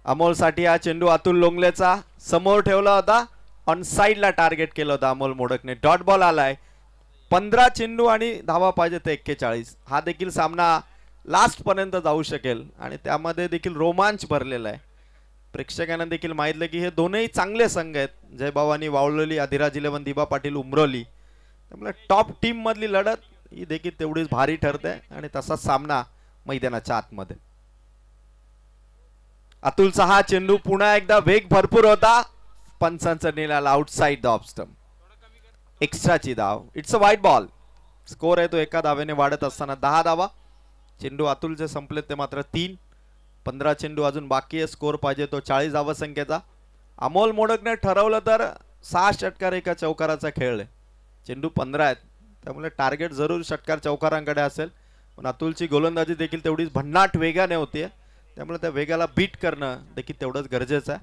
अमोलसाठी हा चेंडू अतुल लोंगलेचा समोर ठेवला होता. ऑन साइडला टार्गेट केलं होतं अमोल मोडकने. डॉट बॉल आलाय. 15 चेंडू आणि धावा पाहिजे ते 41. हा देखील सामना लास्ट पर्यंत जाऊ शकेल आणि त्यामध्ये देखील रोमांच भरलेला आहे. प्रेक्षकांना देखील माहितलं की हे दोनही चांगले संघ आहेत. जय भवानी वावलोली अधिराज 11 दिबा पाटील उमरोली. त्यामुळे टॉप टीम मधली लढत ही देखील तेवढीच भारी ठरते आणि तसाच सामना मैदानाच्या आतमध्ये. अतुलचा हा चेंडू पुन्हा एकदा वेग भरपूर होता. पंचांचा निळाला आउटसाइड द ऑफ स्टंप. एक्स्ट्राची धाव. It's a white ball. Score आहे तो एका धावेने वाढत असताना 10 धावा. चेंडू अतुलचे संपले ते मात्र 3. 15 चेंडू अजून बाकी आहे. स्कोर पाहिजे तो 40 धावा संख्येचा. अमोल मोडकने ठरवलं तर 6 षटकार एका चौकाराचा खेळ आहे. चेंडू 15 आहेत त्यामुळे टार्गेट जरूर षटकार चौकारांकडे असेल पण अतुलची गोलंदाजी देखील तेवढीच भन्नाट वेगाने होते त्यामुळे त्या वेगाला बीट करणं देखील तेवढंच गरजेचं आहे.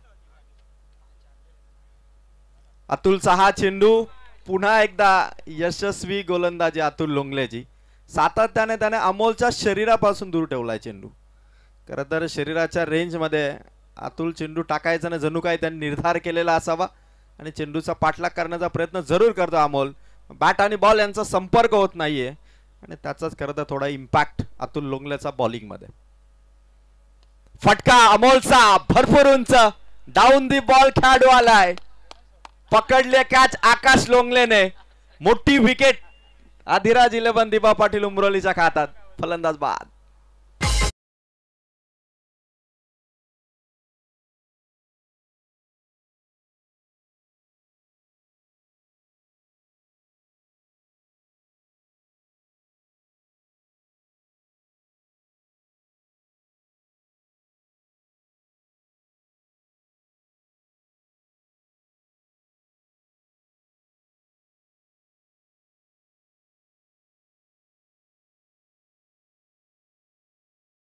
अतुलचा हा चेंडू पुन्हा एकदा यशस्वी गोलंदाजी अतुल लोंगलेची. सातत्याने त्याने अमोलच्या शरीरापासून दूर ठेवलाय चेंडू. खरं तर शरीराच्या रेंजमध्ये अतुल चेंडू टाकायचा ना, जणू काही त्यांनी निर्धार केलेला असावा आणि चेंडूचा पाठलाग करण्याचा प्रयत्न जरूर करतो अमोल. बॅट आणि बॉल यांचा संपर्क होत नाहीये आणि त्याचाच खरं तर थोडा इम्पॅक्ट अतुल लोंगलेचा बॉलिंग मध्ये. फटका अमोलचा भरपूर उंच, डाऊन दी बॉल खेळाडू आलाय. पकडले कॅच आकाश लोंगलेने. मोठी विकेट अधिराज 11 दिबा पाटील उमरोलीच्या खात्यात. फलंदाज बाद.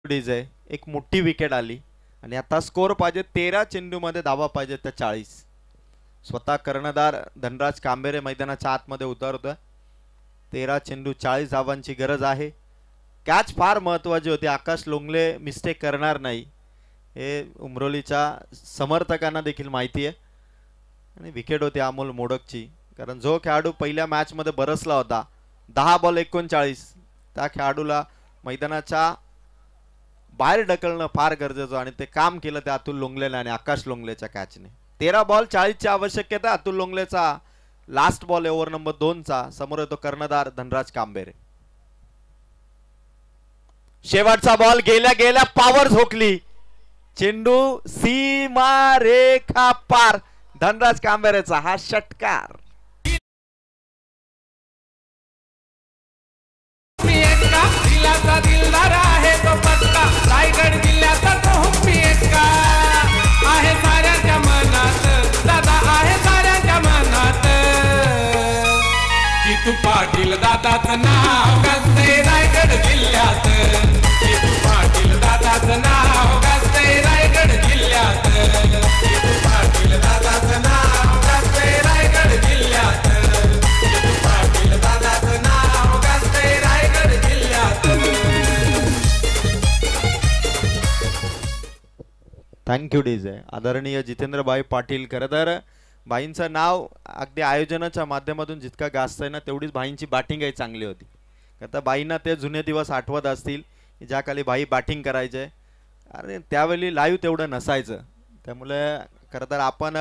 एक मोठी विकेट आली आणि आता स्कोर पाहिजे 13 चेंडूमध्ये धावा पाहिजे त्या 40. स्वतः कर्णधार धनराज कांबेरे मैदानाच्या आतमध्ये उतरतोय. 13 चेंडू 40 धावांची गरज आहे. कॅच फार महत्वाची होती. आकाश लोंगले मिस्टेक करणार नाही हे उमरोलीच्या समर्थकांना देखील माहिती आहे. आणि विकेट होती अमोल मोडकची, कारण जो खेळाडू पहिल्या मॅच मध्ये बरसला होता 10 बॉल 39, त्या खेळाडूला मैदानाच्या बाहेर ढकलणं फार गरजेचं आणि ते काम केलं त्या अतुल लोंगलेने आणि आकाश लोंगलेच्या कॅचने. 13 बॉल 40 ची आवश्यकता. अतुल लोंगलेचा लास्ट बॉल ओव्हर नंबर 2 चा. समोर येतो कर्णधार धनराज कांबेरे. शेवटचा बॉल गेल्या गेल्या पॉवर झोकली. चेंडू सीमा रेखा पार. धनराज कांबेरेचा हा षटकार. दिलदार आहे तो पक्का. रायगड जिल्ह्याचा तो हुप्पी एक्का आहे साऱ्यांच्या मनात. दादा आहे साऱ्यांच्या मनात. जितू पाटील दादाचं नाव गाजते रायगड जिल्ह्यात. जितू पाटील दादाचं नाव गाजते रायगड जिल्ह्यात. जितू पाटील दादाचं नाव गाजते रायगड जिल्ह्यात. जितू पाटील दादाचं नाव गाजते रायगड जिल्ह्यात. Thank you DJ. आदरणीय जितेंद्रभाई पाटील. खरं तर भाईंचं नाव अगदी आयोजनाच्या माध्यमातून जितका गाजतंय ना, तेवढीच भाईंची बॅटिंगही चांगली होती. आता बाईंना ते जुने दिवस आठवत असतील ज्या खाली बाई बॅटिंग करायचे. अरे त्यावेळी लाईव्ह तेवढं नसायचं, त्यामुळे खरं तर आपण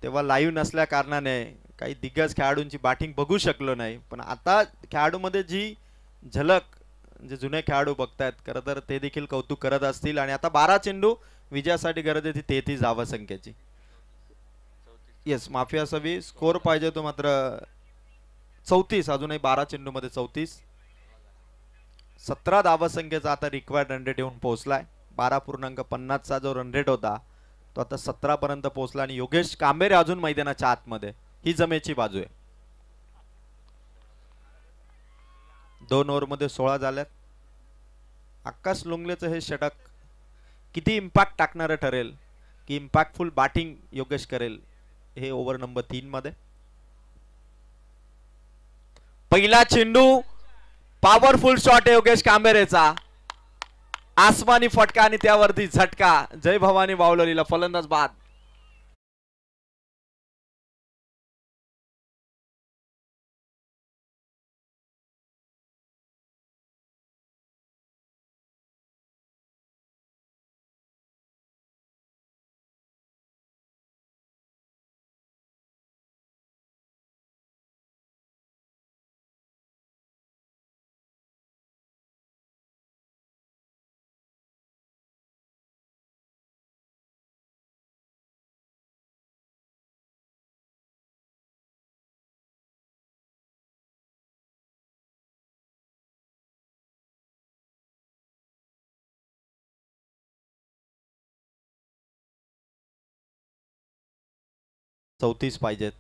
तेव्हा लाईव्ह नसल्या कारणाने काही दिग्गज खेळाडूंची बॅटिंग बघू शकलो नाही. पण आता खेळाडूमध्ये जी झलक जे जुने खेळाडू बघतायत, खरं तर ते देखील कौतुक करत असतील. आणि आता 12 चेंडू विजयासाठी गरज आहे ती 33 धावा संख्येची. येस, माफी असावी. स्कोर पाहिजे तो मात्र 34. अजूनही 12 चेंडू मध्ये 34. 17 धावा संख्येचा आता रिक्वायर्ड रन रेट येऊन पोहोचलाय. 12.50 चा जो रन रेट होता तो आता 17 पर्यंत पोहोचला. आणि योगेश कांबेरे अजून मैदानाच्या आतमध्ये. ही जमेची बाजू आहे. 2 ओव्हर मध्ये 16 झाल्यात. आकाश लोंगलेचं हे षटक किती इम्पॅक्ट टाकणारं ठरेल, की इम्पॅक्टफुल बॅटिंग योगेश करेल हे ओव्हर नंबर 3 मध्ये. पहिला चेंडू पॉवरफुल शॉट आहे योगेश कांबेरेचा. आसमानी फटका आणि त्यावरती झटका. जय भवानी वावलरीला फलंदाज बाद. चौतीस पाहिजेत.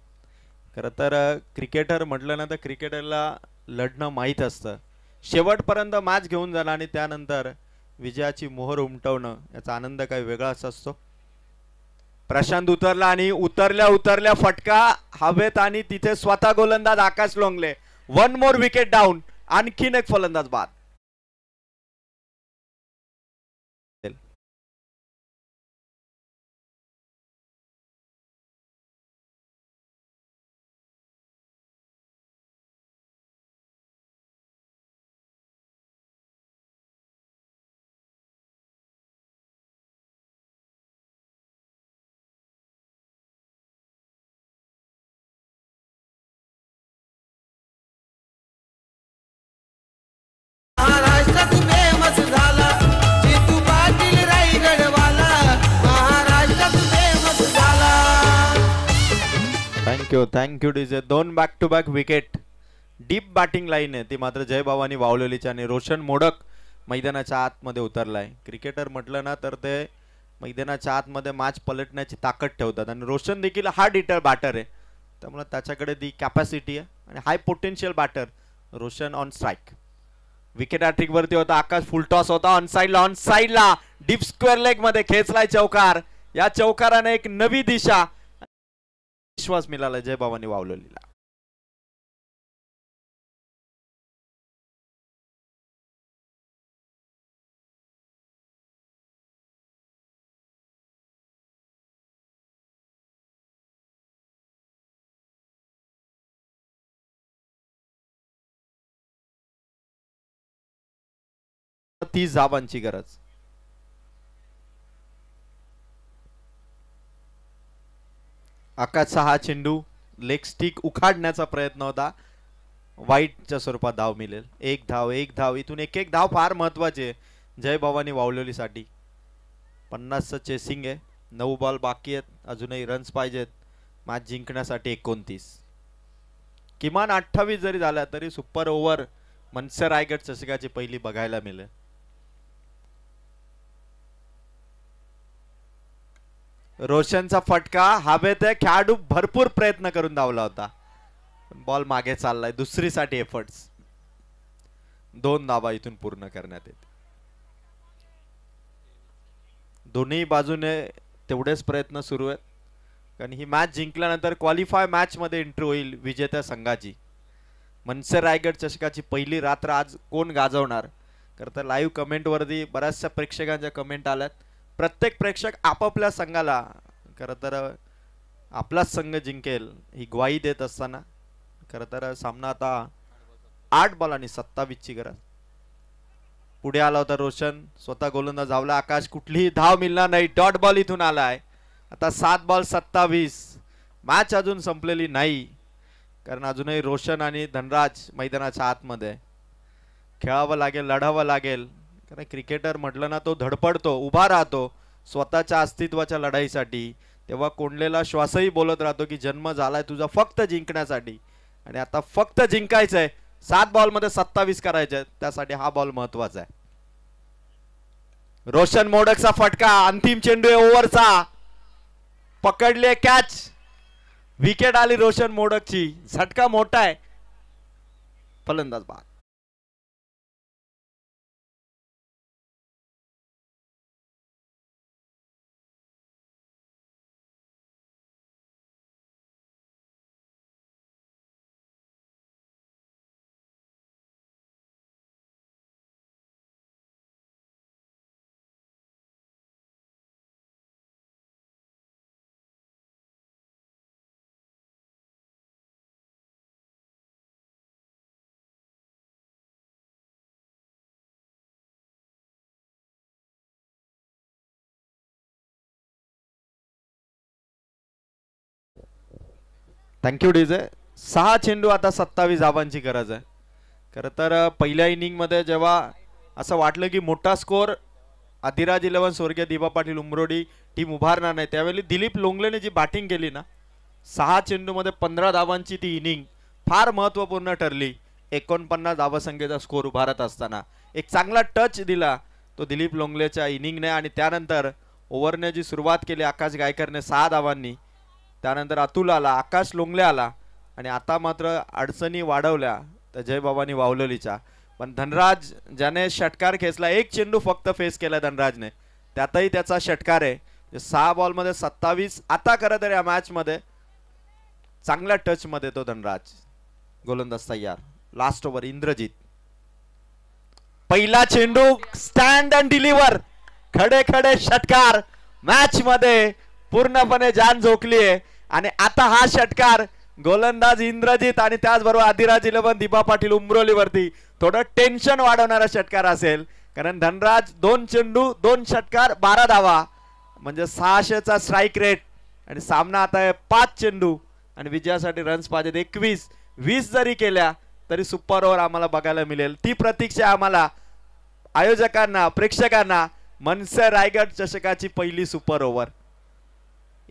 खरं तर क्रिकेटर म्हटलं ना तर क्रिकेटरला लढणं माहीत असतं. शेवटपर्यंत मॅच घेऊन जाणं आणि त्यानंतर विजयाची मोहर उमटवणं याचा आनंद काही वेगळाच असतो. प्रशांत उतरला आणि उतरल्या उतरल्या फटका हवेत आणि तिथे स्वतः गोलंदाज आकाश लोंगले. 1 मोर विकेट डाऊन. आणखीन एक फलंदाज बाद. महाराष्ट्रात फेमस झाला जितू पाटील रायगडवाला. महाराष्ट्रात फेमस झाला. Thank you DJ. 2 back to back wicket. Deep batting line आहे ती मात्र जय भवानी वावलेलीची आणि रोशन मोडक मैदानाच्या आतमध्ये उतरलाय. क्रिकेटर म्हटलं ना तर ते मैदानाच्या आतमध्ये मॅच पलटण्याची ताकद ठेवतात आणि रोशन देखील हार्ड हिटर बॅटर आहे त्यामुळे त्याच्याकडे ती कॅपॅसिटी आहे आणि high potential batter Roshan on strike. Wicket hattrick वरती होता आकाश. फुल टॉस होता ऑन साइडला डीप स्क्वेअर लेग मध्ये खेचलाय चौकार. या चौकाराने एक नवी दिशा विश्वास मिळाला जय भवानी वावलेलीला. तीस धावांची गरज. आकाशचा हा चेंडू लेग स्टिक उखाडण्याचा प्रयत्न होता. वाईटच्या स्वरूपात धाव मिळेल. एक धाव इथून एक धाव फार महत्वाची आहे जय भवानी वावलेलीसाठी. 50चं चेसिंग आहे. 9 बॉल बाकी आहेत. अजूनही रन्स पाहिजेत मॅच जिंकण्यासाठी. 29 किमान 28 जरी झाल्या तरी सुपर ओव्हर मनसे रायगड चषकाची पहिली बघायला मिळेल. रोशनचा फटका हवेत आहे. खेळाडू भरपूर प्रयत्न करून धावला होता बॉल मागे चाललाय. दुसरीसाठी एफर्ट्स. 2 धावा इथून पूर्ण करण्यात येते. दोन्ही बाजूने तेवढेच प्रयत्न सुरू आहेत कारण ही मॅच जिंकल्यानंतर क्वालिफाय मॅच मध्ये एंट्री होईल विजेत्या संघाची. मनसे रायगड चषकाची पहिली रात्र आज कोण गाजवणार करता लाईव्ह कमेंट वरती बऱ्याचशा प्रेक्षकांच्या कमेंट आल्यात. प्रत्येक प्रेक्षक आपापल्या संघाला खरं तर आपलाच संघ जिंकेल ही ग्वाही देत असताना खरं तर सामना आता 8 बॉल आणि 27 ची गरज. पुढे आला होता रोशन. स्वतः गोलंदाज धावला. आकाश कुठलीही धाव मिळणार नाही. डॉट बॉल इथून आलाय. आता 7 बॉल 27. मॅच अजून संपलेली नाही कारण अजूनही रोशन आणि धनराज मैदानाच्या आतमध्ये. खेळावं लागेल, लढावं लागेल कारण क्रिकेटर म्हटलं ना तो धडपडतो, उभा राहतो स्वतःच्या अस्तित्वाच्या लढाईसाठी. तेव्हा कोंडलेला श्वासही बोलत राहतो की जन्म झालाय तुझा फक्त जिंकण्यासाठी आणि आता फक्त जिंकायचंय. 7 बॉल मध्ये 27 करायचे त्यासाठी हा बॉल महत्वाचा आहे. रोशन मोडकचा फटका. अंतिम चेंडू आहे ओव्हरचा. पकडले कॅच. विकेट आली रोशन मोडकची. झटका मोठा आहे. फलंदाज बाद. Thank you DJ. 6 चेंडू आता 27 धावांची गरज आहे. खरं तर पहिल्या इनिंग मध्ये जेव्हा असं वाटलं की मोठा स्कोर अधिराज 11 स्वर्गीय दिबा पाटील उमरोडी टीम उभारणार नाही त्यावेळी दिलीप लोंगलेने जी बॅटिंग केली ना 6 चेंडू मध्ये 15 धावांची ती इनिंग फार महत्त्वपूर्ण ठरली. 49 धावसंख्येचा स्कोर उभारत असताना एक चांगला टच दिला तो दिलीप लोंगलेच्या इनिंगने आणि त्यानंतर ओव्हरने जी सुरुवात केली आकाश गायकरने 6 धावांनी. त्यानंतर अतुल आला, आकाश लोंगले आला आणि आता मात्र अडचणी वाढवल्या तर जय भवानी वावलेलीच्या. पण धनराज ज्याने षटकार खेचला 1 चेंडू फक्त फेस केला धनराजने त्यातही त्याचा षटकार आहे. 6 बॉलमध्ये 27. आता खरं तर या मॅच मध्ये चांगल्या टच मध्ये तो धनराज. गोलंदाज तयार. Last over Indrajit. पहिला चेंडू स्टँड अँड डिलिव्हर. खडे खडे षटकार. मॅच मध्ये पूर्णपणे जान झोकलीये आणि आता हा षटकार गोलंदाज इंद्रजित आणि त्याचबरोबर आदिराज 11 दिबा पाटील उमरोलीवरती थोडं टेन्शन वाढवणारा षटकार असेल. कारण धनराज 2 चेंडू 2 षटकार 12 धावा म्हणजे 600चा स्ट्राईक रेट आणि सामना आता आहे 5 चेंडू आणि विजयासाठी रन्स पाहिजेत 21. 20 जरी केल्या तरी सुपर ओव्हर आम्हाला बघायला मिळेल. ती प्रतीक्षा आम्हाला आयोजकांना प्रेक्षकांना. मनसे रायगड चषकाची पहिली सुपर ओव्हर.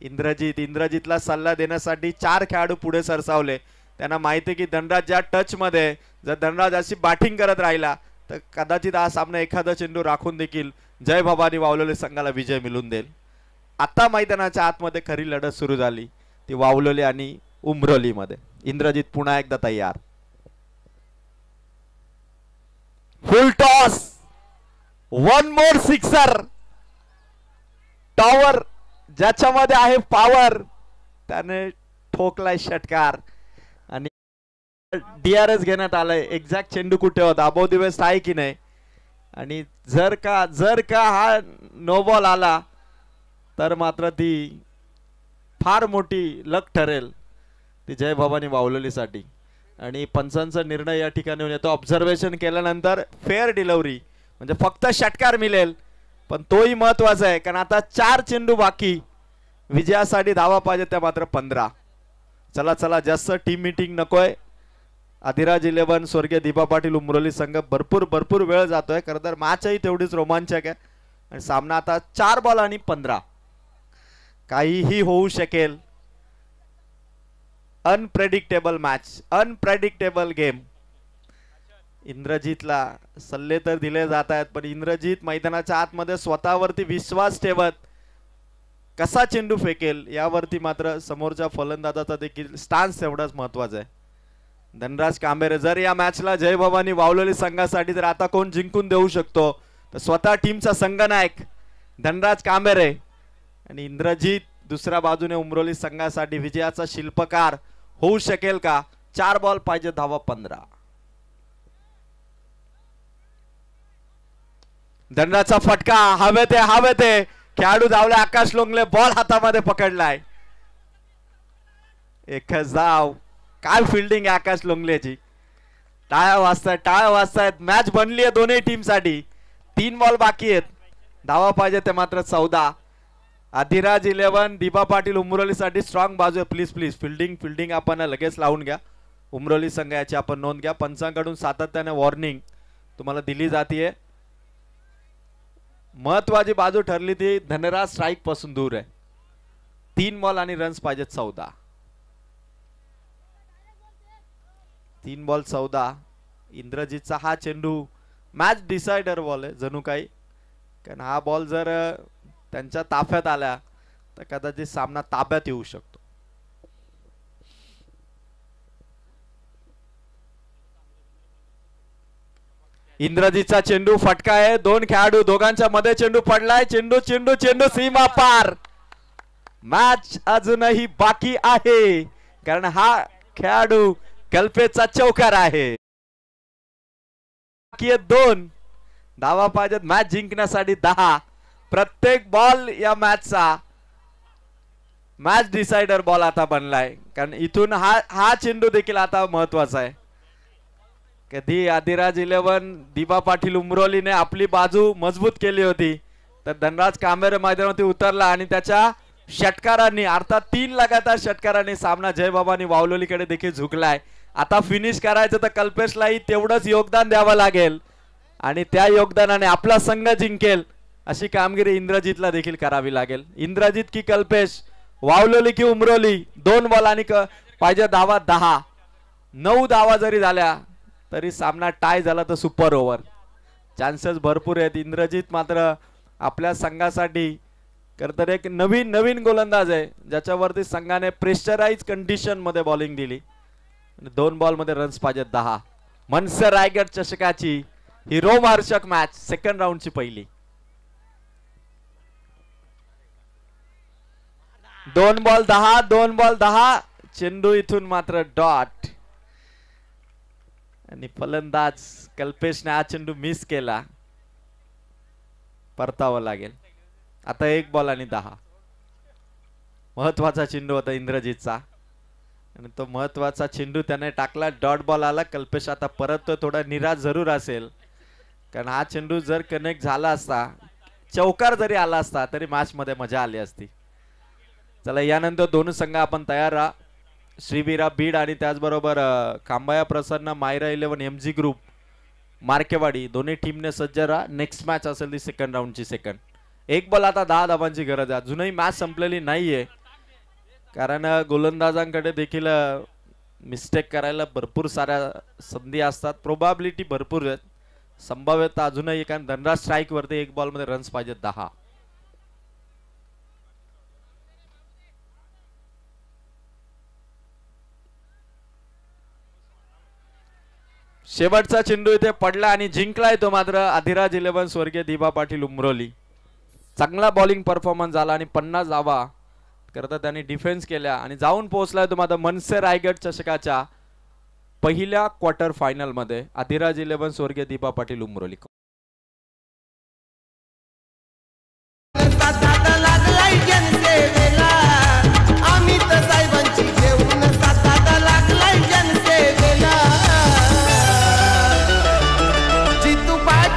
इंद्रजितला सल्ला देण्यासाठी 4 खेळाडू पुढे सरसावले. त्यांना माहिती आहे की धनराज ज्या टच मध्ये जर धनराज अशी बॅटिंग करत राहिला तर कदाचित हा सामना एखादा चेंडू राखून देखील जय भवानी वावलोली संघाला विजय मिळवून देईल. आता मैदानाच्या आतमध्ये खरी लढत सुरू झाली ती वावलोली आणि उमरोली मध्ये. इंद्रजित पुन्हा एकदा तयार. फुल टॉस. 1 मोर सिक्सर. टॉवर ज्याच्यामध्ये आहे पॉवर त्याने ठोकलाय षटकार आणि DRS घेण्यात आलाय. एक्झॅक्ट चेंडू कुठे होता अबोव द वेस्ट आहे की नाही आणि जर का हा नो बॉल आला तर मात्र ती फार मोठी लक ठरेल ती जय भवानी वावलोलीसाठी. आणि पंचांचा निर्णय या ठिकाणी होऊन येतो. ऑब्झर्वेशन केल्यानंतर फेअर डिलिव्हरी म्हणजे फक्त षटकार मिळेल पण तोही महत्वाचा आहे कारण आता 4 चेंडू बाकी. विजयासाठी धावा पाहिजे त्या मात्र 15. चला जास्त टीम मीटिंग नकोय. आदिराज 11 स्वर्गीय दिबा पाटील उमरोली संघ भरपूर वेळ जातोय. खरं तर मॅचही तेवढीच रोमांचक आहे आणि सामना आता 4 बॉल आणि 15. काहीही होऊ शकेल. Unpredictable match. Unpredictable game. इंद्रजितला सल्ले तर दिले जात आहेत पण इंद्रजित मैदानाच्या आतमध्ये स्वतःवरती विश्वास ठेवत कसा चेंडू फेकेल यावरती मात्र समोरच्या फलंदाजाचा देखील स्टान्स एवढाच महत्वाचा आहे. धनराज कांबेरे जर या मॅचला जय भवानी वावलोली संघासाठी जर आता कोण जिंकून देऊ शकतो तर स्वतः टीमचा संघनायक धनराज कांबेरे आणि इंद्रजित दुसऱ्या बाजूने उमरोली संघासाठी विजयाचा शिल्पकार होऊ शकेल का. 4 बॉल पाहिजे धावा 15. धनराजचा फटका हवेत खेळाडू धावले. आकाश लोंगले बॉल हातामध्ये पकडलाय. एकच धाव. काय फिल्डिंग आहे आकाश लोंगलेची. टाळ्या वाजतायत. मॅच बनली आहे दोन्ही टीम साठी. 3 बॉल बाकी आहेत. धावा पाहिजे ते मात्र 14. आदिराज 11 दिबा पाटील उमरोलीसाठी स्ट्रॉंग बाजू आहे. प्लीज फिल्डिंग आपण लगेच लावून घ्या. उमरोली संघ याची आपण नोंद घ्या. पंचांकडून सातत्याने वॉर्निंग तुम्हाला दिली जाते. महत्वाची बाजू ठरली ती धनराज स्ट्राईक पासून दूर आहे. 3 बॉल आणि रन्स पाहिजेत 14. 3 बॉल 14. इंद्रजितचा हा चेंडू मॅच डिसायडर बॉल आहे जणू काही कारण हा बॉल जर त्यांच्या ताफ्यात आला तर कदाचित सामना ताब्यात येऊ शकतो. इंद्रजितचा चेंडू फटका आहे. 2 खेळाडू दोघांच्या मध्ये चेंडू पडलाय. चेंडू सीमा पार. मॅच अजूनही बाकी आहे कारण हा खेळाडू कल्पेचा चौकार आहे. 2 धावा पाहिजेत मॅच जिंकण्यासाठी 10. प्रत्येक बॉल या मॅचचा मॅच डिसायडर बॉल आता बनलाय कारण इथून हा चेंडू देखील आता महत्वाचा आहे. कधी आदिराज 11 दिबा पाटील उमरोलीने आपली बाजू मजबूत केली होती तर धनराज कांबेरे मैदानावरती उतरला आणि त्याच्या षटकारांनी अर्थात 3 लगातार षटकारांनी सामना जय भवानी वावलोलीकडे देखील झुकलाय. आता फिनिश करायचं तर कल्पेशलाही तेवढंच योगदान द्यावं लागेल आणि त्या योगदानाने आपला संघ जिंकेल अशी कामगिरी इंद्रजितला देखील करावी लागेल. इंद्रजित की कल्पेश, वावलोली की उमरोली. 2 बॉल आणि पाहिजे धावा 10. 9 धावा जरी झाल्या तरी सामना टाय झाला तर सुपर ओव्हर. चान्सेस भरपूर आहेत. इंद्रजित मात्र आपल्या संघासाठी खरंतर एक नवीन गोलंदाज आहे ज्याच्यावरती संघाने प्रेशराइज कंडिशन मध्ये बॉलिंग दिली. 2 बॉल मध्ये रन्स पाहिजेत 10. मनसे रायगड चषकाची ही रोमहर्षक मॅच सेकंड राऊंडची पहिली. 2 बॉल 10, 2 बॉल 10. चेंडू इथून मात्र डॉट आणि फलंदाज कल्पेशने हा चेंडू मिस केला. परतावं लागेल. आता 1 बॉल आणि 10. महत्वाचा चेंडू होता इंद्रजीतचा आणि तो महत्वाचा चेंडू त्याने टाकला. डॉट बॉल आला. कल्पेश आता परत तो थोडा निराश जरूर असेल, कारण हा चेंडू जर कनेक्ट झाला असता, चौकार जरी आला असता तरी मॅच मध्ये मजा आली असती. चला, यानंतर दोन संघ आपण तयार राहा. श्रीवीरा बीड आणि त्याचबरोबर खांबाया प्रसन्न मायरा 11 MG ग्रुप मार्केवाडी दोन्ही टीमने सज्ज राहा. नेक्स्ट मॅच असेल ती सेकंड राऊंडची सेकंड. 1 बॉल आता 10 धावांची गरज आहे. अजूनही मॅच संपलेली नाहीये, कारण गोलंदाजांकडे देखील मिस्टेक करायला भरपूर साऱ्या संधी असतात. प्रोबॅबिलिटी भरपूर आहेत, संभाव्यता अजूनही, कारण धनराज स्ट्राईक वरती 1 बॉल मध्ये रन्स पाहिजेत 10. शेवटचा चेंडू इथे पडला आणि जिंकलाय तो मात्र अधिराज 11 स्वर्गीय दिबा पाटील उमरोली. चांगला बॉलिंग परफॉर्मन्स झाला आणि 50 धावा करता त्यांनी डिफेन्स केल्या आणि जाऊन पोहोचलाय तो मात्र मनसे रायगड चषकाच्या पहिल्या क्वार्टर फायनल मध्ये. अधिराज 11 स्वर्गीय दिबा पाटील उमरोली.